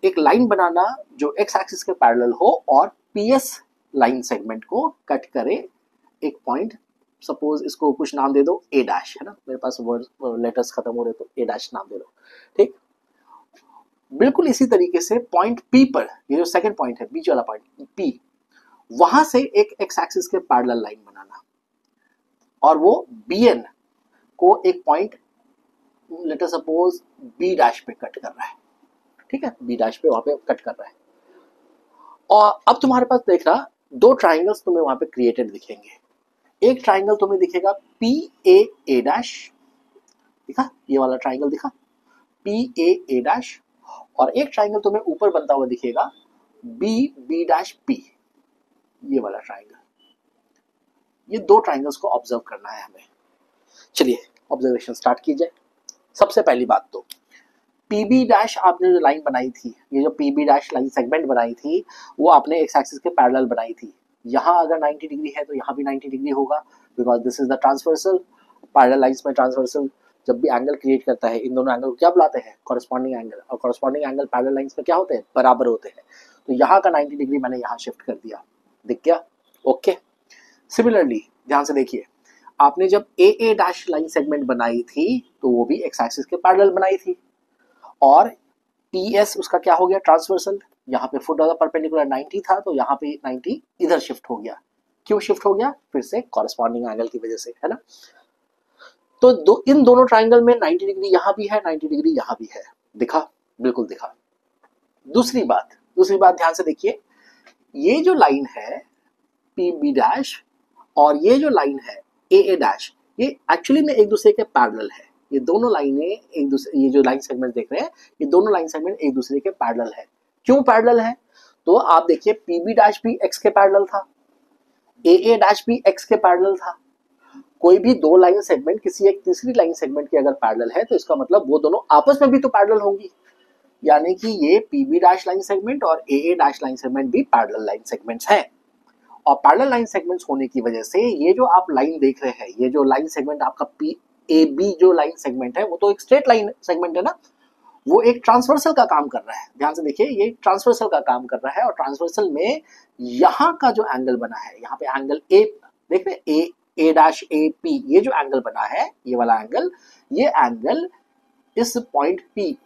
एक लाइन बनाना जो x एक्सिस के पैरेलल हो और PS लाइन सेगमेंट को कट करे एक पॉइंट, सपोज इसको कुछ नाम दे दो A डैश, है ना, मेरे पास वर्ड लेटर्स खत्म हो रहे तो A डैश नाम दे दो, ठीक। बिल्कुल इसी तरीके से पॉइंट P पर, ये जो सेकंड पॉइंट है बीच वाला पॉइंट P, वहां से एक x एक्सिस के पैरेलल लाइन बनाना, और वो BN को एक point let us suppose B dash पे कट कर रहा है, ठीक है, B डैश पे वहां पे कट कर रहा है। और अब तुम्हारे पास देखना 2 ट्राइंगल्स तुम्हें वहां पे क्रिएटेड दिखेंगे। एक ट्राइंगल तुम्हें दिखेगा PAA डैश, दिखा, ये वाला ट्राइंगल दिखा PAA डैश, और एक ट्राइंगल तुम्हें ऊपर बनता हुआ दिखेगा B डैश P, ये वाला ट्राइंगल। ये 2 ट्राइंगल्स को ऑब्जर्व करना है हमें। चलिए ऑब्जर्वेशन स्टार्ट कीजिए। सबसे पहली बात तो PB डैश आपने जो लाइन बनाई थी, ये जो PB डैश लाइन सेगमेंट बनाई थी वो आपने एक्स एक्सिस के पैरेलल बनाई थी। यहाँ अगर 90 डिग्री है तो यहाँ भी 90 डिग्री होगा, because this is the transversal. Parallel lines में ट्रांसवर्सल जब भी एंगल क्रिएट करता है, इन दोनों एंगल को क्या बुलाते हैं, कॉरेस्पॉन्डिंग एंगल, और कॉरेस्पॉन्डिंग एंगल पैरेलल लाइंस में क्या होते हैं, बराबर होते हैं। तो यहाँ का 90 डिग्री मैंने यहाँ शिफ्ट कर दिया, दिख गया, ओके। सिमिलरली ध्यान से देखिए, आपने जब AA डैश लाइन सेगमेंट बनाई थी तो वो भी एक्स एक्सिस के पैरेलल बनाई थी, और PS उसका क्या हो गया, ट्रांसवर्सल। यहाँ पे फुट ऑफ द परपेंडिकुलर 90 था तो यहाँ पे 90 इधर शिफ्ट हो गया। क्यों शिफ्ट हो गया, फिर से कॉरेस्पॉन्डिंग एंगल की वजह से, है ना। तो इन दोनों ट्राइंगल में 90 डिग्री यहाँ भी है, 90 डिग्री यहाँ भी है, दिखा, बिल्कुल दिखा। दूसरी बात ध्यान से देखिए, ये जो लाइन है PB डैश और ये जो लाइन है ए ए डैश, ये एक्चुअली में एक दूसरे के पैरेलल है। ये दोनों लाइनें एक दूसरे, ये जो लाइन सेगमेंट देख रहे हैं, ये दोनों लाइन सेगमेंट एक दूसरे के पैरेलल है। क्यों पैरेलल है? तो आप देखिए पी बी डैश भी एक्स के पैरेलल था, ए ए डैश भी एक्स के पैरेलल था। कोई भी दो लाइन सेगमेंट किसी एक तीसरी लाइन सेगमेंट के अगर पैरेलल है तो इसका मतलब वो दोनों आपस में भी तो पैरेलल होंगी, यानी कि ये P B dash line segment और A A dash line segment भी पैरेलल लाइन सेगमेंट्स हैं। और पैरेलल लाइन सेगमेंट्स होने की वजह से ये जो आप लाइन देख रहे हैं, ये जो लाइन सेगमेंट आपका पी ए बी जो लाइन सेगमेंट है वो तो एक स्ट्रेट लाइन सेगमेंट है ना, वो एक ट्रांसवर्सल का काम कर रहा है। ध्यान से देखिए, ये ट्रांसवर्सल का काम कर रहा है और ट्रांसवर्सल में यहाँ का जो एंगल बना है, यहाँ पे एंगल ए देख रहे हैं, ए डैश ए पी, ये जो एंगल बना है, ये वाला एंगल, ये एंगल इस पॉइंट पी,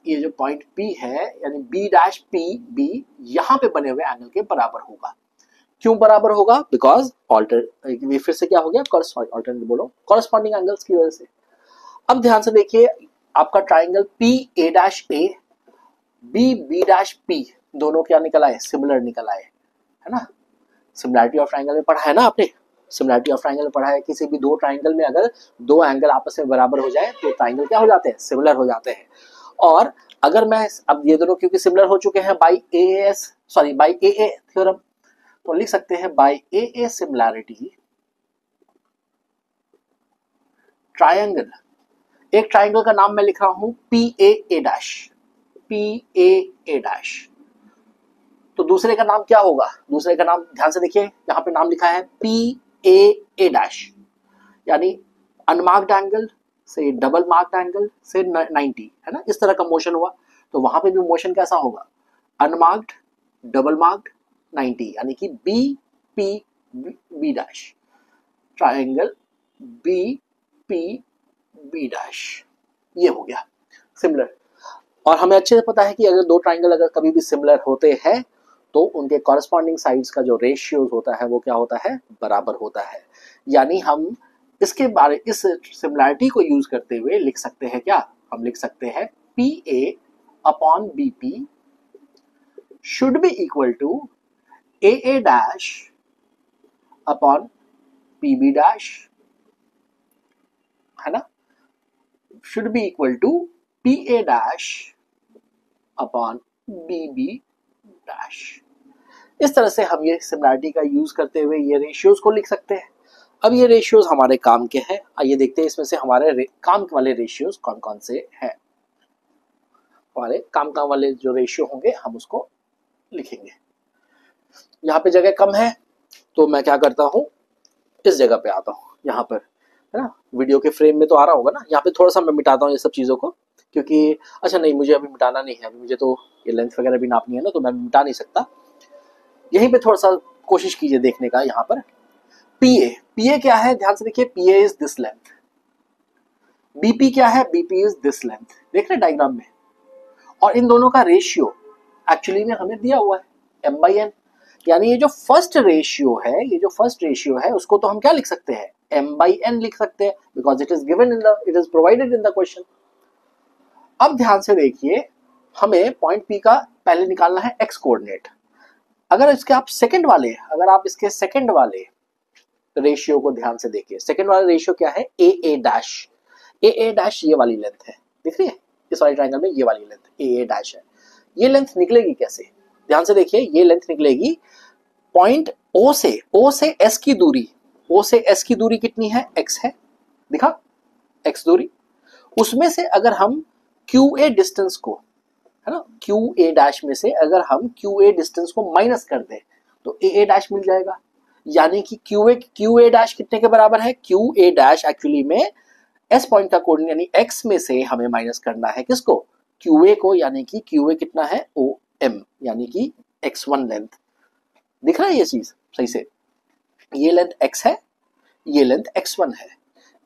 ये जो पॉइंट पी है यानी बी डैश पी बी, यहाँ पे बने हुए एंगल के बराबर होगा। क्यों बराबर होगा? बिकॉज फिर से क्या हो गया, ऑल्टरनेट बोलो, कॉरस्पॉन्डिंग एंगल्स की वजह से। अब ध्यान से देखिए, आपका triangle P A dash A B B dash P, दोनों क्या निकल आए? सिमिलर निकल आए, है ना। सिमिलैरिटी ऑफ ट्राइंगल में पढ़ा है ना आपने, सिमिलैरिटी ऑफ ट्राइंगल में पढ़ा है, किसी भी दो ट्राइंगल में अगर दो एंगल आपस में बराबर हो जाए तो ट्राइंगल क्या हो जाते हैं? सिमिलर हो जाते हैं। और अगर मैं अब ये दोनों क्योंकि सिमिलर हो चुके हैं बाई ए ए थ्योरम, तो लिख सकते हैं by A A similarity triangle, एक ट्राइंगल का नाम मैं लिख रहा हूं P A A dash, P A A dash, तो दूसरे का नाम क्या होगा? दूसरे का नाम ध्यान से देखिए, यहां पे नाम लिखा है पी ए ए डैश, यानी अनमार्क्ड एंगल से डबल मार्क्ड एंगल से 90, है ना, इस तरह का मोशन हुआ। तो वहां पे भी मोशन कैसा होगा? अनमार्क्ड डबल मार्क्ड 90, यानी कि B P B dash, triangle B P B dash, ये हो गया सिमिलर। और हमें अच्छे से पता है कि अगर दो ट्राइंगल अगर कभी भी सिमिलर होते हैं तो उनके कॉरस्पॉन्डिंग साइड्स का जो रेशियो होता है वो क्या होता है? बराबर होता है। यानी हम इस सिमिलैरिटी को यूज करते हुए लिख सकते हैं क्या? हम लिख सकते हैं P A upon B P should be equal to A A dash upon P B dash, है ना, should be equal to P A dash upon B B dash. इस तरह से हम ये सिमिलैरिटी का यूज करते हुए ये रेशियोज को लिख सकते हैं। अब ये रेशियोज हमारे काम के हैं, आइए देखते हैं इसमें से हमारे काम वाले रेशियोज कौन कौन से हैं। हमारे काम वाले जो रेशियो होंगे हम उसको लिखेंगे। यहाँ पे जगह कम है तो मैं क्या करता हूँ, इस जगह पे आता हूँ, यहाँ पर, है ना, वीडियो के फ्रेम में तो आ रहा होगा ना, यहाँ पे थोड़ा सा मैं मिटाता हूँ ये सब चीज़ों को, क्योंकि अच्छा नहीं, मुझे अभी मिटाना नहीं है, अभी मुझे तो ये लेंथ वगैरह भी नापनी है ना, तो मैं मिटा नहीं सकता। यहीं पे थोड़ा सा कोशिश कीजिए देखने का। यहाँ पर पी ए क्या है? ध्यान से देखिए, P A is this length, BP क्या है? बीपी इज दिस लेंथ, देख रहे डायग्राम में। और इन दोनों का रेशियो एक्चुअली में हमें दिया हुआ है m बाई एन, यानी ये जो फर्स्ट रेशियो है उसको तो हम क्या लिख सकते हैं? m बाई एन लिख सकते हैं, because it is provided in the question. अब ध्यान से देखिए, हमें पॉइंट P का पहले निकालना है x कोऑर्डिनेट। अगर अगर आप इसके सेकंड वाले रेशियो को ध्यान से देखिए, सेकंड वाला रेशियो क्या है? ए ए डैश, ये वाली लेंथ है, दिख रही है, इस वाले ट्रायंगल में ये वाली लेंथ ए ए डैश है। ये लेंथ निकलेगी कैसे? ध्यान से देखिए, ये लेंथ निकलेगी पॉइंट O से S की दूरी, O से S की दूरी कितनी है? x है, दिखा, x दूरी, उसमें से अगर हम QA डिस्टेंस को, है ना, QA डैश में से अगर हम QA डिस्टेंस को माइनस कर दें तो AA डैश मिल जाएगा। यानी कि QA डैश कितने के बराबर है? QA डैश एक्चुअली में S पॉइंट का कोऑर्डिनेट यानी x में से हमें माइनस करना है किसको? QA को, यानी कि QA कितना है? OM, यानी कि x1 लेंथ। दिख रहा है ये चीज सही से? ये लेंथ x है, ये लेंथ x1 है।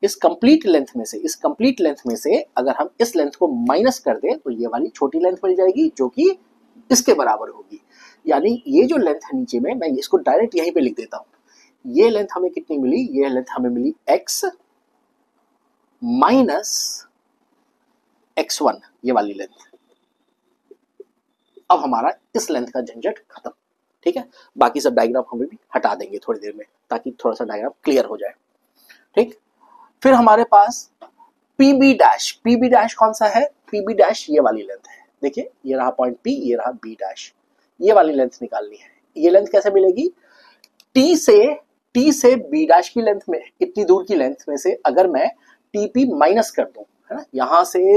इस कंप्लीट लेंथ में से अगर हम इस लेंथ को माइनस कर दें तो ये वाली छोटी लेंथ मिल जाएगी जो कि इसके बराबर होगी। यानी ये जो लेंथ है नीचे में, मैं इसको डायरेक्ट यहीं पे लिख देता हूं। ये लेंथ हमें कितनी मिली? ये लेंथ हमें मिली x माइनस x1, ये वाली लेंथ। अब हमारा इस लेंथ का झंझट खत्म, ठीक है, बाकी सब डायग्राम हम भी हटा देंगे थोड़ी देर में ताकि थोड़ा सा डायग्राम क्लियर हो जाए। ठीक, फिर हमारे पास पीबी डैश, पीबी डैश कौन सा है, पीबी डैश ये वाली लेंथ है, देखिए ये रहा पॉइंट पी, ये रहा बी डैश, ये वाली लेंथ निकालनी है। ये लेंथ कैसे मिलेगी, टी से बी डैश की लेंथ में, इतनी दूर की लेंथ में से अगर मैं टीपी माइनस कर दूं, है ना, यहां से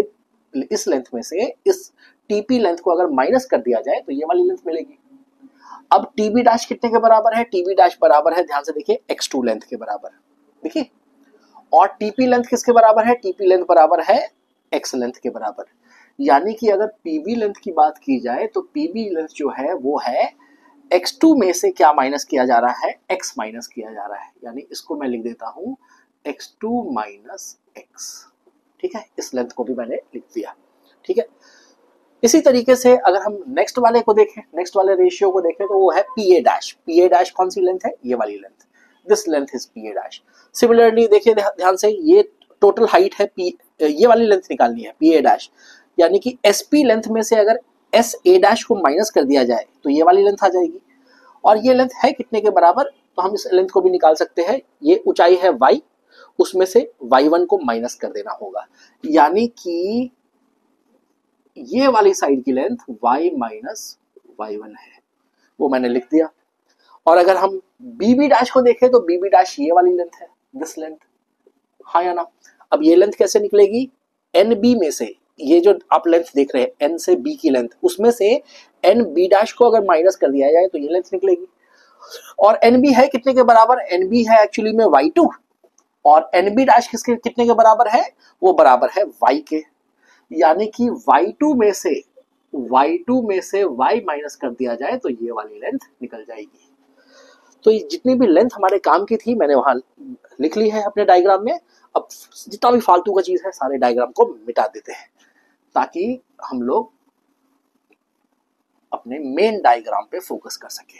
इस लेंथ में से इस टीपी लेंथ को अगर माइनस कर दिया जाए तो ये वाली लेंथ मिलेगी। अब टीबी डैश कितने के बराबर है, टीबी डैश बराबर है, ध्यान से देखिए, x2 लेंथ के बराबर, देखिए, और टीपी लेंथ किसके बराबर है, टीपी लेंथ बराबर है x लेंथ के बराबर। यानी कि अगर पीबी लेंथ की बात की जाए तो पीबी लेंथ जो है वो है x2 में से क्या माइनस किया जा रहा है, x माइनस किया जा रहा है, यानी इसको मैं लिख देता हूं x2 माइनस x। ठीक है, इस लेंथ को भी मैंने लिख दिया। ठीक है, इसी तरीके से अगर हम नेक्स्ट वाले को देखें, नेक्स्ट वाले रेशियो को देखें तो वो है पीए डैश। पीए डैश कौन सी लेंथ है, ये वाली length, this length is PA dash. Similarly देखिए ध्यान से, ये टोटल हाइट है पी, ये वाली लेंथ निकालनी है पीए डैश, यानी कि एसपी लेंथ में से अगर एस ए डैश को माइनस कर दिया जाए तो ये वाली लेंथ आ जाएगी। और ये लेंथ है कितने के बराबर, तो हम इस लेंथ को भी निकाल सकते हैं, ये ऊंचाई है y, उसमें से y1 को माइनस कर देना होगा, यानी कि ये वाली साइड की लेंथ y माइनस y1 है, वो मैंने लिख दिया। और अगर हम बीबी डैश को देखें तो बीबी डैश ये वाली लेंथ है, दिस लेंथ, हाँ या ना। अब ये लेंथ कैसे निकलेगी, एन बी में से, ये जो आप लेंथ देख रहे हैं एन से बी की लेंथ, उसमें से एन बी डैश को अगर माइनस कर दिया जाए तो ये लेंथ निकलेगी। और एन बी है कितने के बराबर, एन बी है एक्चुअली में y2, और एन बी डैश किसके कितने के बराबर है, वो बराबर है y के, यानी कि y2 में से y माइनस कर दिया जाए तो ये वाली लेंथ निकल जाएगी। तो ये जितनी भी लेंथ हमारे काम की थी मैंने वहां लिख ली है अपने डायग्राम में। अब जितना भी फालतू का चीज है सारे डायग्राम को मिटा देते हैं ताकि हम लोग अपने मेन डायग्राम पे फोकस कर सके।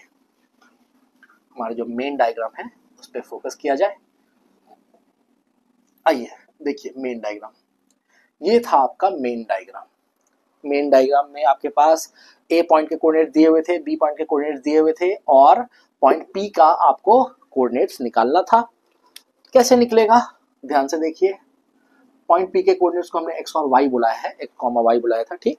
हमारा जो मेन डायग्राम है उस पे फोकस किया जाए। आइए देखिए मेन डायग्राम, ये था आपका मेन डायग्राम। मेन डायग्राम में आपके पास ए पॉइंट के कोऑर्डिनेट दिए हुए थे, बी पॉइंट के कोऑर्डिनेट दिए हुए थे, और पॉइंट पी का आपको कोऑर्डिनेट्स निकालना था। कैसे निकलेगा, ध्यान से देखिए, पॉइंट पी के कोऑर्डिनेट्स को हमने एक्स और वाई बुलाया है, एक कॉमा वाई बुलाया था। ठीक,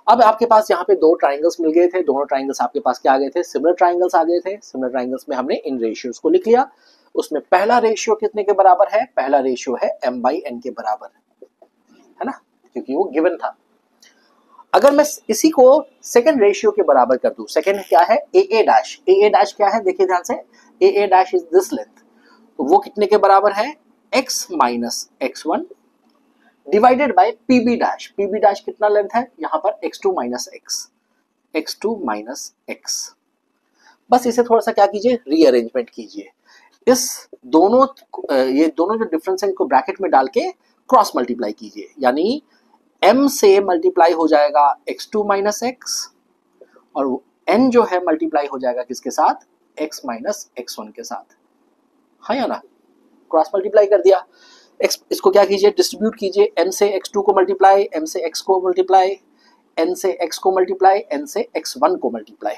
अब आपके पास यहाँ पे दो ट्राइंगल्स मिल गए थे, दोनों ट्राइंगल्स आपके पास क्या आ गए थे, सिमिलर ट्राइंगल्स आ गए थे। सिमिलर ट्राइंगल्स में हमने इन रेशियोज को लिख लिया। उसमें पहला रेशियो कितने के बराबर है, पहला रेशियो है m बाई n के बराबर, है ना, क्योंकि वो गिवन था। अगर मैं इसी को सेकंड रेशियो के बराबर कर दूं, सेकंड क्या है, ए डैश, ए डैश क्या है, देखिए ध्यान से, A dash is this length, तो वो कितने के बराबर है, x minus x1 divided by PB dash. PB dash कितना लेंथ है, यहां पर x2 माइनस x। बस इसे थोड़ा सा क्या कीजिए, रीअरेंजमेंट कीजिए। इस दोनों ये दोनों जो डिफरेंस है इनको ब्रैकेट में डाल के क्रॉस मल्टीप्लाई कीजिए, यानी m से मल्टीप्लाई हो जाएगा x2 माइनस x, और n जो है मल्टीप्लाई हो जाएगा किसके साथ, x माइनस x1 के साथ, हाँ या ना, क्रॉस मल्टीप्लाई कर दिया। इसको क्या कीजिए, डिस्ट्रीब्यूट कीजिए, m से x2 को मल्टीप्लाई, m से x को मल्टीप्लाई, n से x को मल्टीप्लाई, n से x1 को मल्टीप्लाई।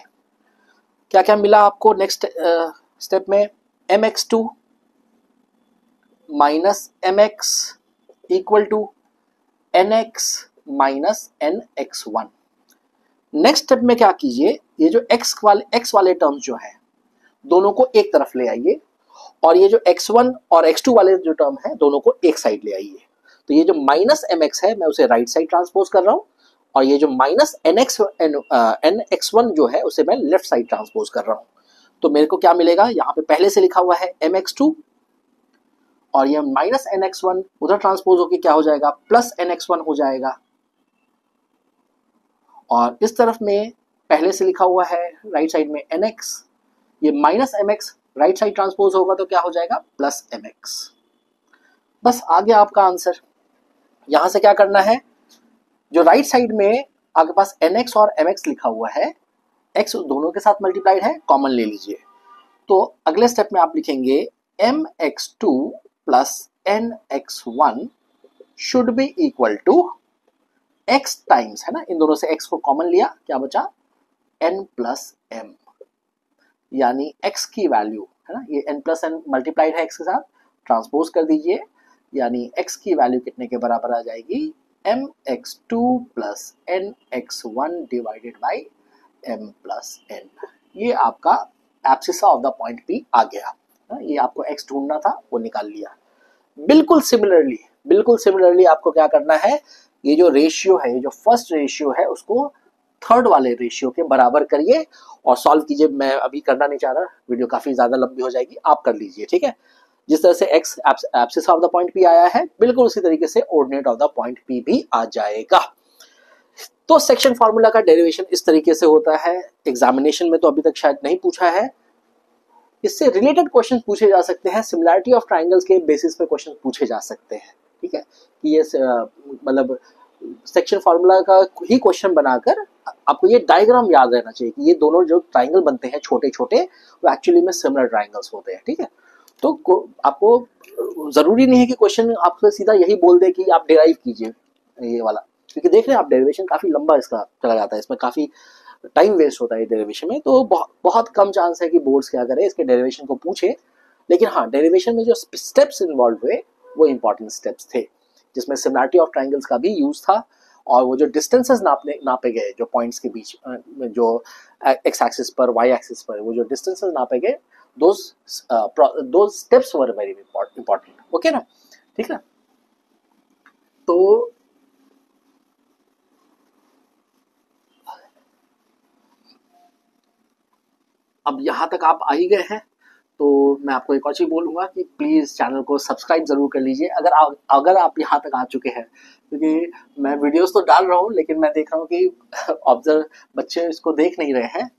क्या क्या मिला आपको नेक्स्ट स्टेप में, mx2 minus mx equal to nx minus nx1। Next step में क्या कीजिए, ये जो x वाले टर्म्स जो है दोनों को एक तरफ ले आइए, और ये जो x1 और x2 वाले जो टर्म है दोनों को एक साइड ले आइए। तो ये जो माइनस mx है मैं उसे राइट साइड ट्रांसपोज कर रहा हूं, और ये जो माइनस nx1 जो है उसे मैं लेफ्ट साइड ट्रांसपोज कर रहा हूं। तो मेरे को क्या मिलेगा, यहाँ पे पहले से लिखा हुआ है mx2, और ये माइनस nx1 उधर ट्रांसपोज होके क्या हो जाएगा, प्लस nx1 हो जाएगा। और इस तरफ में पहले से लिखा हुआ है राइट साइड में nx, ये minus mx right side transpose होगा तो क्या हो जाएगा, प्लस mx। बस आ गया आपका आंसर। यहां से क्या करना है, जो राइट साइड में आपके पास nx और mx लिखा हुआ है, x दोनों के साथ मल्टीप्लाइड है, कॉमन ले लीजिए। तो अगले स्टेप में आप लिखेंगे mx2 plus nx1 should be equal to x times, है ना, इन दोनों से x को कॉमन लिया, क्या बचा, n प्लस m। यानी x की वैल्यू है ना, ये n प्लस एन मल्टीप्लाइड है x के साथ, ट्रांसपोज कर दीजिए, यानी x की वैल्यू कितने के बराबर आ जाएगी, mx2 plus nx1 divided by m plus n। ये आपका abscissa of the point P आ गया। ये आपको x ढूंढना था, वो निकाल लिया। बिल्कुल सिमिलरली आपको क्या करना है, ये जो रेशियो है, ये जो फर्स्ट रेशियो है, उसको थर्ड वाले रेशियो के बराबर करिए और सॉल्व कीजिए। मैं अभी करना नहीं चाह रहा, वीडियो काफी ज्यादा लंबी हो जाएगी, आप कर लीजिए, ठीक है। जिस तरह से x abscess of the point P आया है, बिल्कुल उसी तरीके से ordinate of the point P भी आ जाएगा। तो सेक्शन फार्मूला का डेरिवेशन इस तरीके से होता है। एग्जामिनेशन में तो अभी तक शायद नहीं पूछा है, इससे रिलेटेड क्वेश्चन पूछे जा सकते हैं, सिमिलैरिटी ऑफ ट्राइंगल्स के बेसिस पे क्वेश्चन पूछे जा सकते हैं, ठीक है। कि ये मतलब सेक्शन फार्मूला का ही क्वेश्चन बनाकर आपको ये डायग्राम याद रहना चाहिए कि ये दोनों जो ट्राइंगल बनते हैं छोटे छोटे, वो एक्चुअली में सिमिलर ट्राइंगल्स होते हैं, ठीक है। तो आपको जरूरी नहीं है कि क्वेश्चन आपसे सीधा यही बोल दे कि आप डिराइव कीजिए ये वाला, क्योंकि देख रहे हैं आप डेरिवेशन काफी लंबा इसका चला जाता है, इसमें काफी टाइम वेस्ट होता है डेरिवेशन में। तो बहुत कम चांस है कि बोर्ड्स क्या करें, इसके डेरिवेशन को पूछे। लेकिन हाँ, डेरिवेशन में जो स्टेप्स इन्वॉल्व हुए वो इंपॉर्टेंट स्टेप्स थे, जिसमें सिमिलैरिटी ऑफ ट्राइंगल्स का भी यूज था, और वो जो डिस्टेंसेस नापे गए जो पॉइंट्स के बीच, जो एक्स एक्सिस पर वाई एक्सिस पर वो जो डिस्टेंसेस नापे गए, those steps were very important. Okay ना, ठीक है। तो अब यहाँ तक आप आ ही गए हैं, तो मैं आपको एक और चीज बोलूंगा कि प्लीज चैनल को सब्सक्राइब जरूर कर लीजिए अगर आप यहाँ तक आ चुके हैं, क्योंकि मैं वीडियोस तो डाल रहा हूँ, लेकिन मैं देख रहा हूँ कि ऑब्जर्व बच्चे इसको देख नहीं रहे हैं,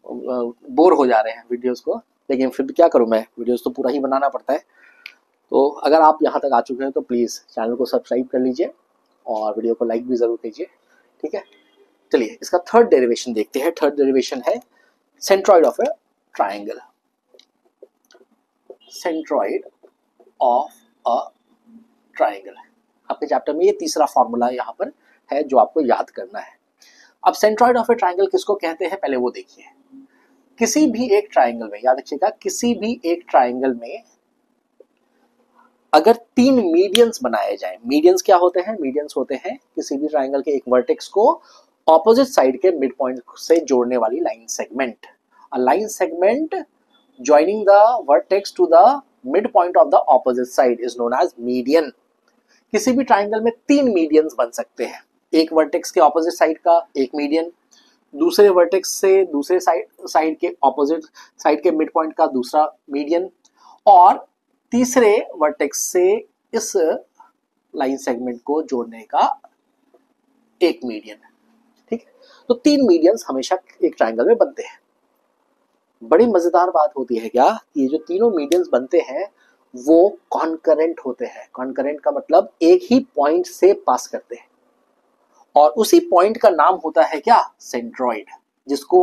बोर हो जा रहे हैं वीडियोस को। लेकिन फिर भी क्या करूँ मैं, वीडियोस तो पूरा ही बनाना पड़ता है। तो अगर आप यहाँ तक आ चुके हैं तो प्लीज चैनल को सब्सक्राइब कर लीजिए और वीडियो को लाइक भी जरूर कीजिए, ठीक है। चलिए इसका थर्ड डेरिवेशन देखते हैं। थर्ड डेरिवेशन है centroid of A triangle. Centroid of a triangle, आपके चैप्टर में ये तीसरा फॉर्मूला यहाँ पर है जो आपको याद करना है। अब सेंट्रॉइड ऑफ ए ट्राइंगल किसको कहते हैं, पहले वो देखिए। किसी भी एक ट्राइंगल में, याद रखिएगा, किसी भी एक ट्राइंगल में अगर 3 मीडियंस बनाए जाएं, मीडियंस क्या होते हैं, मीडियंस होते हैं किसी भी ट्राइंगल के एक वर्टेक्स को ऑपोजिट साइड के मिड पॉइंट से जोड़ने वाली line segment. A line segment joining the vertex to the midpoint of the opposite side is known as median। किसी भी ट्राइंगल में 3 मीडियंस बन सकते हैं, एक वर्टेक्स के ऑपोजिट साइड का एक मीडियन, दूसरे वर्टेक्स से दूसरे साइड के ऑपोजिट साइड के मिड पॉइंट का दूसरा मीडियन, और तीसरे वर्टेक्स से इस लाइन सेगमेंट को जोड़ने का एक मीडियन, ठीक है। तो 3 मीडियंस हमेशा एक ट्राइंगल में बनते हैं। बड़ी मजेदार बात होती है क्या, ये जो तीनों मीडियंस बनते हैं वो कॉन्करेंट होते हैं। कॉन्करेंट का मतलब एक ही पॉइंट से पास करते हैं, और उसी पॉइंट का नाम होता है क्या, सेंट्रॉइड, जिसको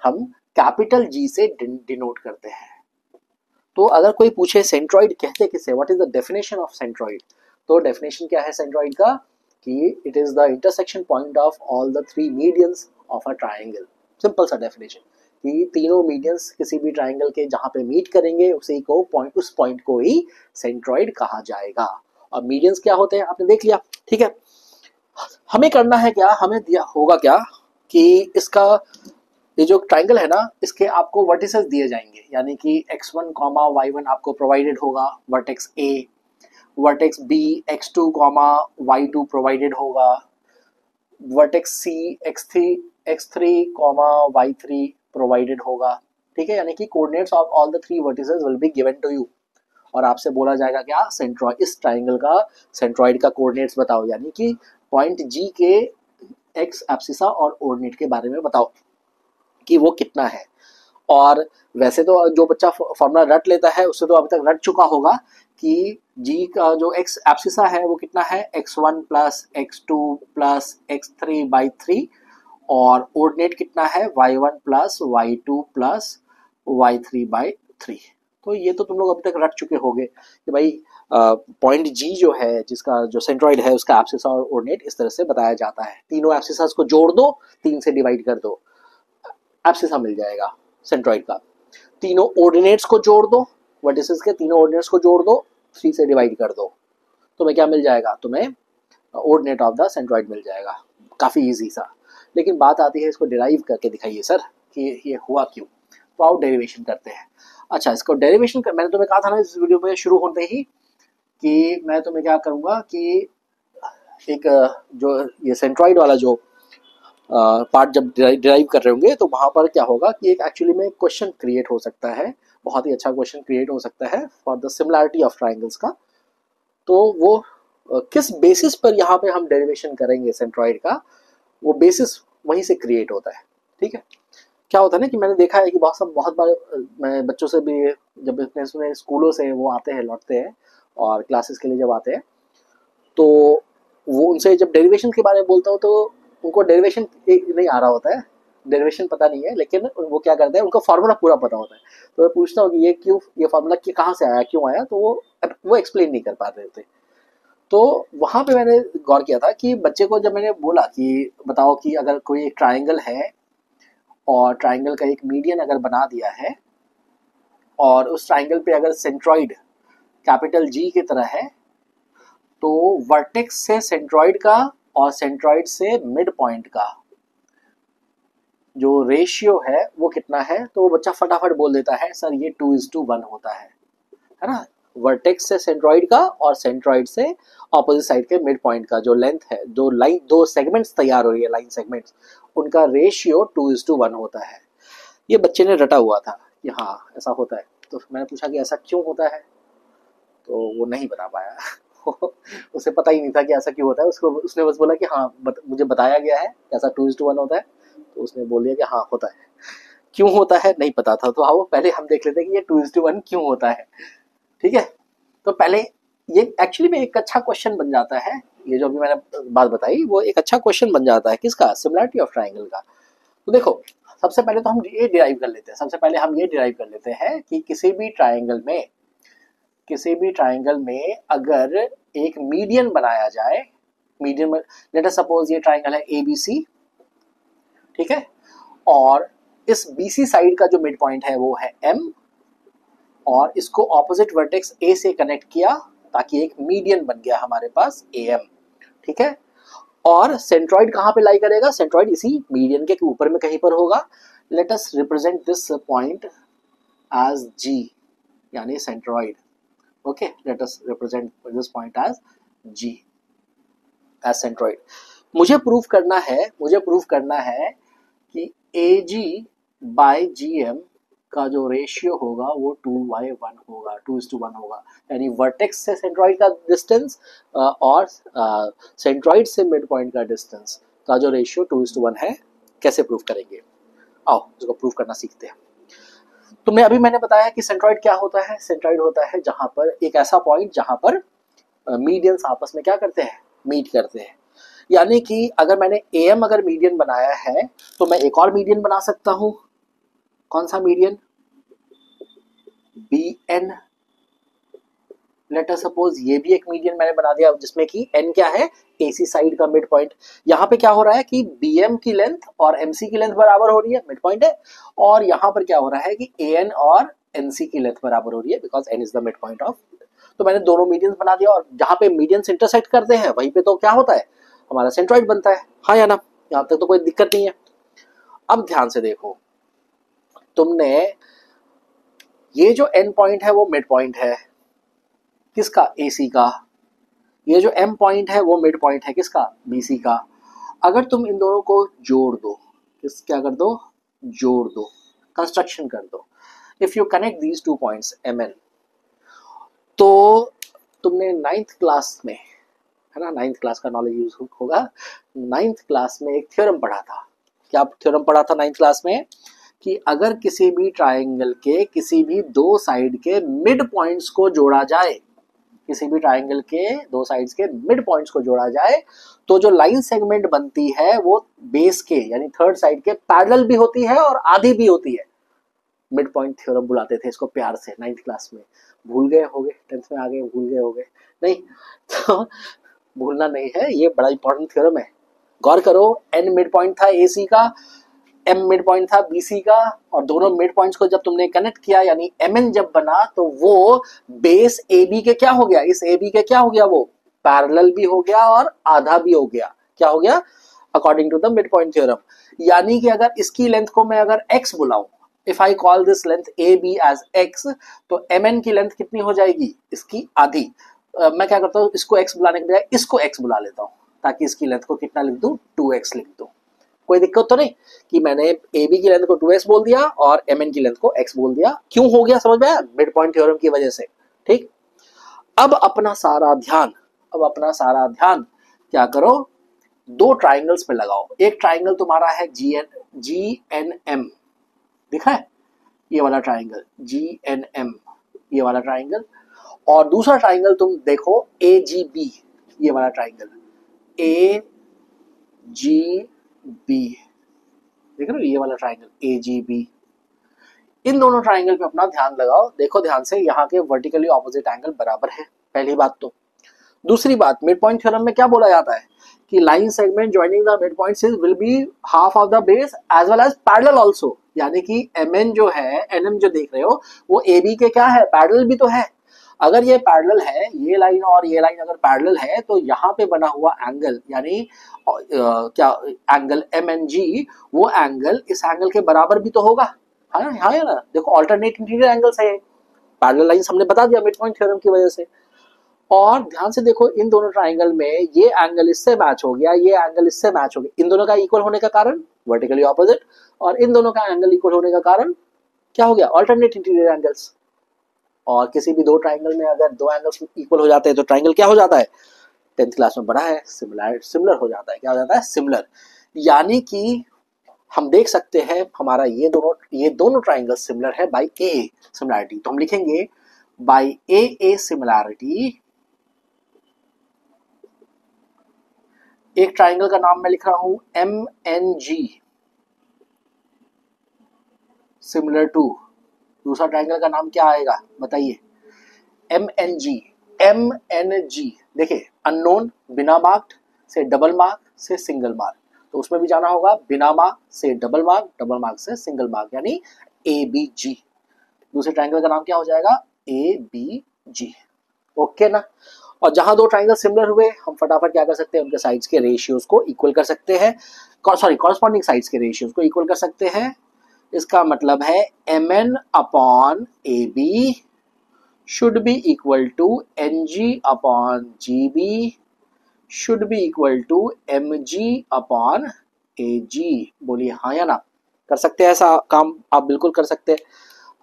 हम कैपिटल जी से डिनोट करते हैं। तो अगर कोई पूछे सेंट्रॉइड कहते किसे, what is the definition of centroid, तो डेफिनेशन क्या है सेंट्रॉइड का, कि it is the intersection point of all the 3 medians of a triangle. Simple सा डेफिनेशन कि तीनों मीडियंस किसी भी ट्राइंगल के जहां पे मीट करेंगे उसी को उस पॉइंट को ही सेंट्रॉइड कहा जाएगा। और मीडियंस क्या होते हैं आपने देख लिया, ठीक है। हमें करना है क्या, हमें दिया होगा क्या कि इसका ये जो ट्राइंगल है ना, इसके आपको वर्टिसेस दिए जाएंगे, यानी कि x1, y1 आपको प्रोवाइडेड होगा, vertex A, vertex B x2, y2 provided होगा, vertex C x3, y3 provided होगा, ठीक है। यानी कि coordinates of all the 3 vertices will be given to you, और आपसे बोला जाएगा क्या, सेंट्रॉइड, इस ट्राइंगल का सेंट्रॉइड का कोऑर्डिनेट्स बताओ, यानी कि पॉइंट G के एक्स एब्सिसा और ऑर्डिनेट के बारे में बताओ कि वो कितना है। और वैसे तो जो बच्चा फॉर्मूला रट लेता है उससे तो अभी तक रट चुका होगा कि G का जो एक्स एब्सिसा है वो कितना है, x1 plus x2 plus x3 by 3, और ऑर्डिनेट कितना है, y1 plus y2 plus y3 by 3। तो ये तो तुम लोग अभी तक रट चुके होंगे कि भाई पॉइंट G जो है, जिसका जो सेंट्रॉइड है, उसका एब्सिसा और ऑर्डिनेट इस तरह से बताया जाता है। तीनों एब्सिसास को जोड़ दो, 3 से डिवाइड कर दो, एब्सिसा मिल जाएगा। सेंट्रॉइड का। तीनों ऑर्डिनेट्स को जोड़ दो, वर्टिसेस के तीनों ऑर्डिनेट्स को जोड़ दो, 3 से डिवाइड कर दो, तुम्हें क्या मिल जाएगा, तुम्हें ऑर्डिनेट ऑफ द सेंट्रॉइड मिल जाएगा। काफी इजी सा। लेकिन बात आती है इसको डिराइव करके दिखाइए सर कि ये हुआ क्यों। तो आओ डेरिवेशन करते हैं। अच्छा, इसको डेरिवेशन कर, मैंने तुम्हें कहा था ना इस वीडियो में शुरू होते ही कि मैं तुम्हें क्या करूंगा कि एक जो ये सेंट्रॉइड वाला जो पार्ट जब डिराइव कर रहे होंगे तो वहां पर क्या होगा कि एक एक्चुअली में क्वेश्चन क्रिएट हो सकता है, बहुत ही अच्छा क्वेश्चन क्रिएट हो सकता है for the similarity of triangles का। तो वो किस बेसिस पर यहाँ पे हम डेरिवेशन करेंगे सेंट्रॉइड का, वो बेसिस वहीं से क्रिएट होता है। ठीक है, क्या होता है ना कि मैंने देखा है कि बहुत बार मैं बच्चों से भी जब अपने स्कूलों से वो आते हैं, लौटते हैं और क्लासेस के लिए जब आते हैं तो वो उनसे जब डेरिवेशन के बारे में बोलता हूँ तो उनको डेरिवेशन नहीं आ रहा होता है, डेरिवेशन पता नहीं है, लेकिन वो क्या करते हैं, उनको फार्मूला पूरा पता होता है। तो मैं पूछता हूँ कि ये क्यों, ये फार्मूला कहाँ से आया, क्यों आया, तो वो एक्सप्लेन नहीं कर पाते थे। तो वहां पे मैंने गौर किया था कि बच्चे को जब मैंने बोला कि बताओ कि अगर कोई एक ट्राइंगल है और ट्राइंगल का एक मीडियन अगर बना दिया है और उस ट्राइंगल पे अगर सेंट्रॉइड कैपिटल जी की तरह है, तो वर्टेक्स से सेंट्रॉइड का और सेंट्रॉइड से मिड पॉइंट का जो रेशियो है वो कितना है, तो वो बच्चा फटाफट बोल देता है सर ये 2:1 होता है ना। वर्टेक्स से सेंट्रॉइड का और सेंट्रॉइड से ऑपोजिट साइड के मिड पॉइंट का जो लेंथ है, जो लाइन, दो सेगमेंट्स तैयार हो रही है, लाइन सेगमेंट्स, उनका रेशियो 2:1 होता है। ये बच्चे ने रटा हुआ था कि हाँ ऐसा होता है। तो मैंने पूछा कि ऐसा क्यों होता है, तो वो नहीं बता पाया उसे पता ही नहीं था कि ऐसा क्यों होता है। उसने बस बोला कि हाँ मुझे बताया गया है ऐसा 2:1 होता है, तो उसने बोल दिया कि हाँ होता है। क्यों होता है नहीं पता था, तो आओ पहले हम देख लेते हैं कि ये 2:1 क्यों होता है। ठीक है, तो पहले ये एक्चुअली में एक अच्छा क्वेश्चन बन जाता है, ये जो अभी मैंने बात बताई वो एक अच्छा क्वेश्चन बन जाता है किसका, सिमिलैरिटी ऑफ ट्राइंगल का। तो देखो सबसे पहले तो हम ये डिराइव कर लेते हैं, सबसे पहले हम ये डिराइव कर लेते हैं कि किसी भी ट्राइंगल में अगर एक मीडियन बनाया जाए, मीडियन में लेट अस सपोज ये ट्राइंगल है ABC, ठीक है, और इस BC साइड का जो मिड पॉइंट है वो है M, और इसको ऑपोजिट वर्टेक्स A से कनेक्ट किया ताकि एक मीडियन बन गया हमारे पास AM। ठीक है, और सेंट्रॉइड कहाँ पे लाई करेगा, सेंट्रॉइड इसी मीडियन के ऊपर में कहीं पर होगा। Let us represent this point as G, यानी centroid. Okay, let us represent this point as G, as centroid. मुझे प्रूफ करना है कि AG बाय GM का जो रेशियो होगा वो 2:1 होगा, 2:1 होगा। यानी वर्टेक्स से सेंट्रॉइड का डिस्टेंस और सेंट्रॉइड से मिड पॉइंट का डिस्टेंस का जो रेशियो 2:1 है। कैसे प्रूफ करेंगे, आओ इसको प्रूफ करना सीखते हैं। तो मैंने बताया कि सेंट्रॉइड क्या होता है, सेंट्रॉइड होता है जहां पर एक ऐसा पॉइंट जहां पर मीडियंस आपस में क्या करते हैं, मीट करते हैं। यानी कि अगर मैंने AM अगर मीडियन बनाया है तो मैं एक और मीडियन बना सकता हूं। कौन सा median, BN। Late us suppose ये भी एक मीडियन मैंने बना दिया जिसमें कि N क्या है, AC साइड का मिड पॉइंट। यहाँ पे क्या हो रहा है कि BM की लेंथ और MC की लेंथ बराबर हो रही है, मिड पॉइंट है, और यहाँ पर क्या हो रहा है कि AN और NC की लेंथ बराबर हो रही है because N is the mid point of. तो मैंने दोनों मीडियंस बना दिया, और जहाँ पे मीडियंस इंटरसेक्ट करते हैं वहीं पे तो क्या होता है, हमारा सेंट्रॉइड बनता है, हाँ या ना। यहाँ तक तो कोई दिक्कत नहीं है। अब ध्यान से देखो, तुमने ये जो N पॉइंट है वो मिड पॉइंट है किसका, AC का। ये जो M पॉइंट है वो मिड पॉइंट है किसका, BC का। अगर तुम इन दोनों को जोड़ दो, क्या कर दो, जोड़ दो, कंस्ट्रक्शन कर दो। If you connect these two points MN, तो तुमने 9th क्लास में, है ना, 9th क्लास का नॉलेज यूज होगा, 9th क्लास में एक थ्योरम पढ़ा था। क्या थ्योरम पढ़ा था 9th क्लास में, कि अगर किसी भी ट्राइंगल के किसी भी दो साइड के मिड पॉइंट्स को जोड़ा जाए, किसी भी ट्राइंगल के दो साइड्स के मिड पॉइंट्स को जोड़ा जाए, तो जो लाइन सेगमेंट बनती है वो बेस के यानी थर्ड साइड के पैरेलल भी होती है और आधी भी होती है। मिड पॉइंट थ्योरम बुलाते थे इसको प्यार से 9th क्लास में। भूल गए होगे, 10th में आ गए, भूल गए होगे नहीं तो भूलना नहीं है, ये बड़ा इंपॉर्टेंट थ्योरम है। गौर करो, N मिड पॉइंट था AC का, एम मिड पॉइंट था बीसी का, और दोनों मिड पॉइंट्स को जब तुमने कनेक्ट किया यानी एमएन जब बना तो वो बेस ए बी के क्या हो गया, इस ए बी के क्या हो गया, वो पैरेलल भी हो गया और आधा भी हो गया। क्या हो गया? According to the mid point theorem. यानी कि अगर इसकी लेंथ को मैं अगर x बुलाऊं, if I call this length a b as x, तो mn की लेंथ कितनी हो जाएगी, इसकी आधी। मैं क्या करता हूँ, इसको x बुलाने के बजाय इसको x बुला लेता हूँ, ताकि इसकी लेंथ को कितना लिख दूं, 2x लिख दूं। कोई दिक्कत तो नहीं कि मैंने ए बी की लेंथ को 2x बोल दिया और mn की लेंथ को x बोल दिया। क्यों हो गया समझ में आया? मिड पॉइंट थ्योरम की वजह से। ठीक, अब अपना सारा ध्यान क्या करो, दो ट्राइंगल्स पे लगाओ। एक ट्राइंगल तुम्हारा है जी एन एम, दिखा है ये वाला ट्राइंगल जी एन एम, ये वाला ट्राइंगल। और दूसरा ट्राइंगल तुम देखो ए जी बी, ये वाला ट्राइंगल ए जी बी, देख रहे हो ये वाला ट्राइंगल ए जी बी। इन दोनों ट्राइंगल पे अपना ध्यान लगाओ। देखो ध्यान से, यहाँ के वर्टिकली ऑपोजिट एंगल बराबर है, पहली बात तो। दूसरी बात, मिड पॉइंट थ्योरम में क्या बोला जाता है कि line segment joining the mid points will be half of the base as well as parallel also. यानी कि mn जो है, nm जो देख रहे हो, वो ab के क्या है, पैरेलल भी तो है। अगर ये पैरेलल है, ये लाइन और ये लाइन अगर पैरेलल है, तो यहाँ पे बना हुआ एंगल यानी क्या एंगल MNG, वो एंगल इस एंगल के बराबर भी तो होगा, है ना? हाँ है ना? देखो ऑल्टरनेट इंटीरियर एंगल्स है, पैरेलल लाइंस हमने बता दिया मिड पॉइंट थ्योरम की वजह से। और ध्यान से देखो, इन दोनों ट्राइंगल में ये एंगल इससे मैच हो गया, ये एंगल इससे मैच हो गया। इन दोनों का इक्वल होने का कारण वर्टिकली ऑपोजिट, और इन दोनों का एंगल इक्वल होने का कारण क्या हो गया, अल्टरनेट इंटीरियर एंगल्स। और किसी भी दो ट्राइंगल में अगर दो एंगल्स इक्वल हो जाते हैं तो ट्राइंगल क्या हो जाता है, 10th क्लास में पढ़ा है, सिमिलर हो जाता है। क्या हो जाता है, सिमिलर। यानी कि हम देख सकते हैं हमारा ये दोनों ट्राइंगल सिमिलर है बाय ए सिमिलैरिटी। तो हम लिखेंगे बाय ए सिमिलैरिटी। एक ट्राइंगल का नाम मैं लिख रहा हूं MNG सिमिलर टू, दूसरा ट्राइंगल का नाम क्या आएगा बताइए, MNG। देखिए अननोन, बिना मार्क्ड से डबल मार्क से सिंगल मार्क, तो उसमें भी जाना होगा बिना मार्क से डबल मार्क से सिंगल मार्क, यानी ABG। दूसरे ट्राइंगल का नाम क्या हो जाएगा, ABG। ओके ना? और जहां दो ट्राइंगल सिमिलर हुए, हम फटाफट क्या कर सकते हैं, उनके साइड्स के रेशियोज को इक्वल कर सकते हैं, सॉरी कॉरस्पॉन्डिंग साइड्स के रेशियोज को इक्वल कर सकते हैं। इसका मतलब है MN upon AB should be equal to NG upon GB should be equal to MG upon AG। बोलिए हाँ या ना? कर सकते हैं ऐसा काम? आप बिल्कुल कर सकते हैं।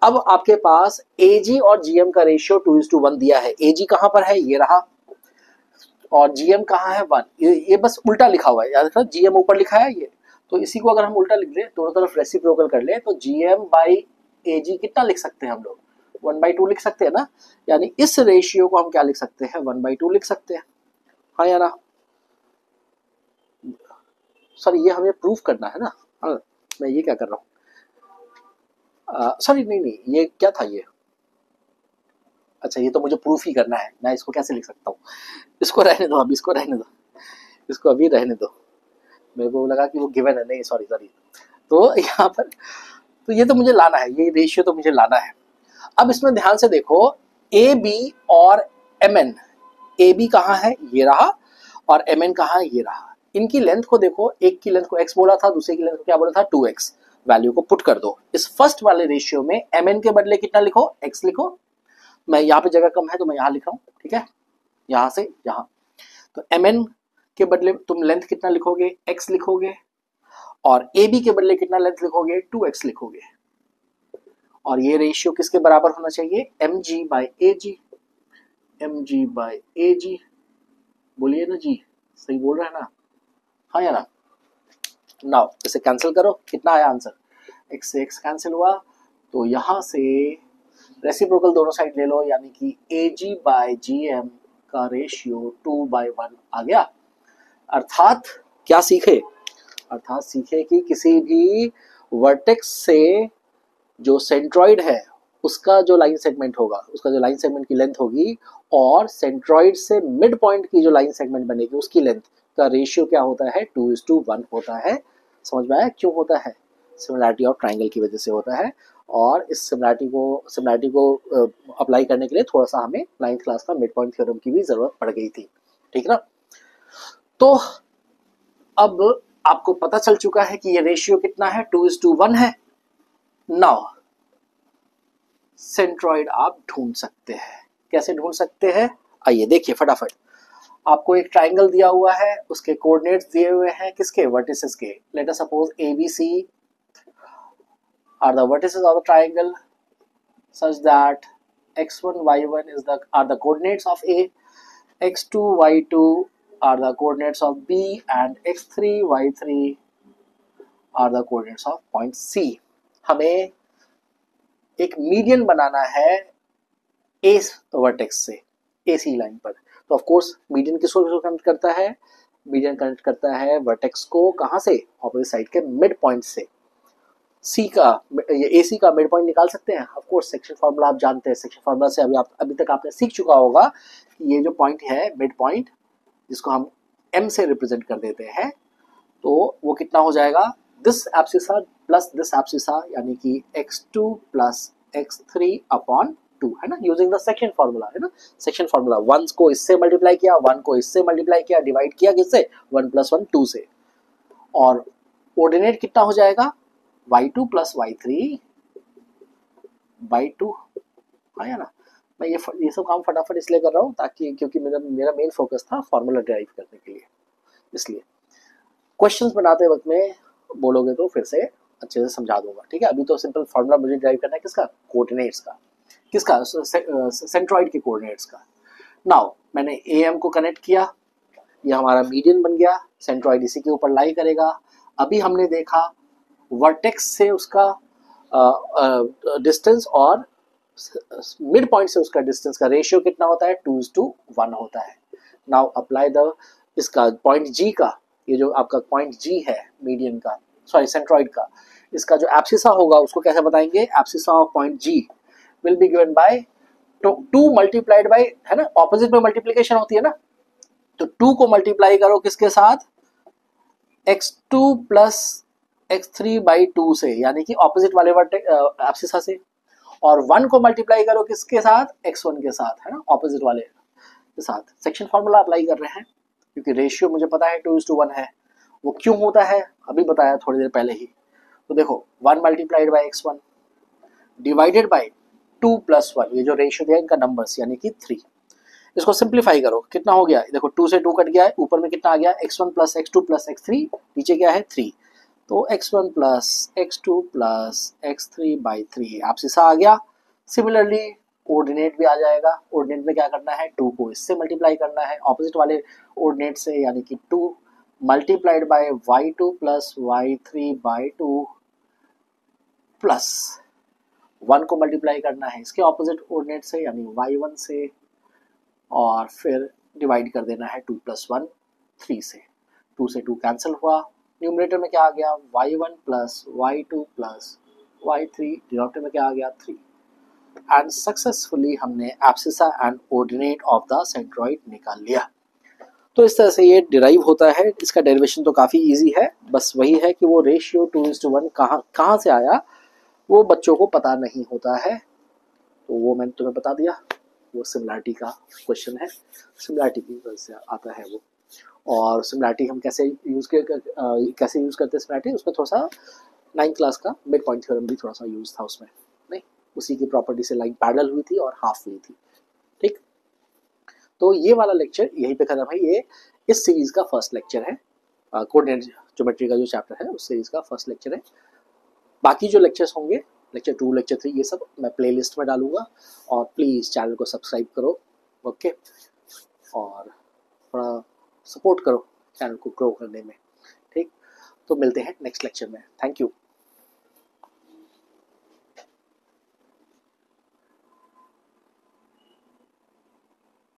अब आपके पास AG और GM का रेशियो 2:1 दिया है। AG कहां पर है, ये रहा, और GM कहां है, 1। ये बस उल्टा लिखा हुआ है, याद रखना, GM ऊपर लिखा है ये, तो इसी को अगर हम उल्टा लिख लें, दोनों तरफ रेसिप्रोकल कर ले, तो GM बाई AG कितना लिख सकते हैं हम लोग, 1/2 लिख सकते हैं ना। यानी इस रेशियो को हम क्या लिख सकते हैं, 1/2 लिख सकते हैं। हाँ या ना? सॉरी, ये हमें प्रूफ करना है ना। हाँ, मैं ये क्या कर रहा हूँ, सॉरी नहीं, ये क्या था ये, अच्छा ये तो मुझे प्रूफ ही करना है, मैं इसको कैसे लिख सकता हूँ, इसको रहने दो, अभी इसको रहने दो, इसको अभी रहने दो, मेरे को लगा कि वो गिवन है, नहीं सॉरी। तो यहाँ पर तो ये तो मुझे लाना है, ये रेशियो तो मुझे लाना है। अब इसमें ध्यान से देखो, ए बी और MN, ए बी कहाँ है, ये रहा, और MN कहाँ है, ये रहा। इनकी लेंथ को देखो, एक की लेंथ को x बोला था, दूसरे की लेंथ को क्या बोला था, 2x। वैल्यू को पुट कर दो इस फर्स्ट वाले रेशियो में, MN के बदले कितना लिखो, x लिखो। मैं यहाँ पे जगह कम है तो मैं यहाँ लिख रहा हूँ, ठीक है, यहाँ से यहाँ। तो MN के बदले तुम लेंथ कितना लिखोगे, x लिखोगे, और AB के बदले कितना लेंथ लिखोगे, 2x लिखोगे। और ये रेशियो किसके बराबर होना चाहिए, MG/AG। MG/AG, बोलिए ना जी, सही बोल रहे हैं ना, हाँ या ना? नाउ इसे कैंसिल करो, कितना आया आंसर, x से x कैंसिल हुआ, तो यहां से रेसिप्रोकल दोनों साइड ले लो, यानी कि AG/GM का रेशियो 2/1 आ गया। अर्थात क्या सीखे, अर्थात सीखे कि किसी भी वर्टेक्स से जो सेंट्रॉइड है उसका जो लाइन सेगमेंट होगा, उसका जो लाइन सेगमेंट की लेंथ होगी, और सेंट्रॉइड से मिड पॉइंट की जो लाइन सेगमेंट बनेगी उसकी लेंथ का रेशियो क्या होता है, 2:1 होता है। समझ में आया क्यों होता है? सिमिलैरिटी ऑफ ट्राइंगल की वजह से होता है। और इस सिमिलैरिटी को अप्लाई करने के लिए थोड़ा सा हमें 9th क्लास का मिड पॉइंट थ्योरम की भी जरूरत पड़ गई थी, ठीक ना। तो अब आपको पता चल चुका है कि ये रेशियो कितना है, 2:1 है। नाउ सेंट्रॉइड आप ढूंढ सकते हैं। कैसे ढूंढ सकते हैं, आइए देखिए फटाफट। आपको एक ट्राइंगल दिया हुआ है, उसके कोऑर्डिनेट्स दिए हुए हैं, किसके, वर्टिसेस के। Late us suppose ABC are the vertices of the triangle such that x1 y1 are the coordinates of A, x2 y2 are the coordinates of B, and x3 y3 are the coordinates of point C। हमें एक मीडियन बनाना है A वर्टेक्स से AC लाइन पर। तो ऑफ कोर्स मीडियन किसको कनेक्ट करता है, मीडियन कनेक्ट करता है वर्टेक्स को कहां से, ऑपोजिट साइड के मिड पॉइंट से। सी का, ये AC का मिड पॉइंट निकाल सकते हैं, ऑफ कोर्स सेक्शन फार्मूला आप जानते हैं। सेक्शन फार्मूला से अभी तक आपने सीख चुका होगा कि ये जो पॉइंट है मिड पॉइंट, जिसको हम M से रिप्रेजेंट कर देते हैं, तो वो कितना हो जाएगा, this abscissa plus this abscissa, यानी कि x2 प्लस x3 अपॉन 2, है ना, यूजिंग द सेक्शन फार्मूला, है ना। सेक्शन फार्मूला 1 को इससे मल्टीप्लाई किया, 1 को इससे मल्टीप्लाई किया, डिवाइड किया किससे, 1 + 1 2 से। और ऑर्डिनेट कितना हो जाएगा, y2 प्लस y3 बाई 2, आया ना। मैं ये सब काम फटाफट इसलिए कर रहा हूँ ताकि, क्योंकि मेरा मेन फोकस था फार्मूला ड्राइव करने के लिए, इसलिए क्वेश्चंस बनाते वक्त में बोलोगे तो फिर से अच्छे से समझा दूंगा, ठीक है। अभी तो सिंपल फार्मूला मुझे ड्राइव करना है किसका, कोऑर्डिनेट्स का, किसका, सेंट्रॉइड के कोऑर्डिनेट्स का। नाउ मैंने AM को कनेक्ट किया, ये हमारा मीडियन बन गया, सेंट्रॉइड इसी के ऊपर लाई करेगा। अभी हमने देखा वर्टेक्स से उसका डिस्टेंस और मिड पॉइंट से उसका डिस्टेंस का रेशियो कितना होता है, 2:1 होता है। नाउ अप्लाई द इसका पॉइंट G का, ये जो आपका पॉइंट G है मीडियन का, सॉरी सेंट्रॉइड का, इसका जो एब्सिसा होगा उसको कैसे बताएंगे, abscissa of point G will be given by 2 multiplied by, है ना, ऑपोजिट में मल्टीप्लिकेशन होती है ना, तो 2 को मल्टीप्लाई करो किसके साथ, x2 प्लस x3 बाई 2 से, यानी कि ऑपोजिट वाले एब्सिसा से। और 1 को मल्टीप्लाई करो किसके साथ, x1 के साथ, है ना, ऑपोजिट वाले के साथ। सेक्शन फार्मूला अप्लाई कर रहे हैं क्योंकि रेशियो मुझे पता है 2:1 है। वो क्यों होता है अभी बताया थोड़ी देर पहले ही। तो देखो 1 multiplied by x1 divided by 2 + 1, ये जो रेशियो दिया इनका नंबर्स, यानी कि 3। इसको सिंप्लीफाई करो, कितना हो गया, देखो 2 से 2 कट गया है, ऊपर में कितना आ गया, x1 plus x2 plus x3, नीचे क्या है 3, तो x1 plus x2 plus x3 by 3 abscissa आ गया। सिमिलरली ऑर्डिनेट भी आ जाएगा। ऑर्डिनेट में क्या करना है, 2 को इससे मल्टीप्लाई करना है ऑपोजिट वाले ऑर्डिनेट से, यानी कि 2 multiplied by y2 plus y3 by 2 plus 1 को मल्टीप्लाई करना है इसके ऑपोजिट ऑर्डिनेट से, यानी y1 से, और फिर डिवाइड कर देना है 2 + 1 3 से। 2 से 2 कैंसिल हुआ, न्यूमरेटर में क्या आ गया, y1 plus y2 plus y3, denominator में क्या आ गया 3। एंड सक्सेसफुली हमने abscissa and ordinate of the centroid निकाल लिया। तो इस तरह से ये डिराइव होता है। इसका डेरिवेशन तो काफ़ी इजी है, बस वही है कि वो रेशियो 2:1 कहाँ से आया वो बच्चों को पता नहीं होता है, तो वो मैंने तुम्हें बता दिया। वो सिमिलैरिटी का क्वेश्चन है, सिमिलैरिटी की वजह से आता है वो। और सिमिलैरिटी हम कैसे यूज़ करते हैं सिमिलैरिटी, उसमें थोड़ा सा 9th क्लास का मिड पॉइंट थ्योरम भी थोड़ा सा यूज था उसमें, नहीं उसी की प्रॉपर्टी से लाइन पैरेलल हुई थी और हाफ हुई थी, ठीक। तो ये वाला लेक्चर यहीं पे खत्म है। ये इस सीरीज का फर्स्ट लेक्चर है, कोऑर्डिनेट ज्योमेट्री का जो चैप्टर है उस सीरीज का फर्स्ट लेक्चर है। बाकी जो लेक्चर्स होंगे, लेक्चर 2, लेक्चर 3, ये सब मैं प्लेलिस्ट में डालूंगा। और प्लीज़ चैनल को सब्सक्राइब करो, ओके, और थोड़ा सपोर्ट करो चैनल को ग्रो करने में, ठीक। तो मिलते हैं नेक्स्ट लेक्चर में, थैंक यू।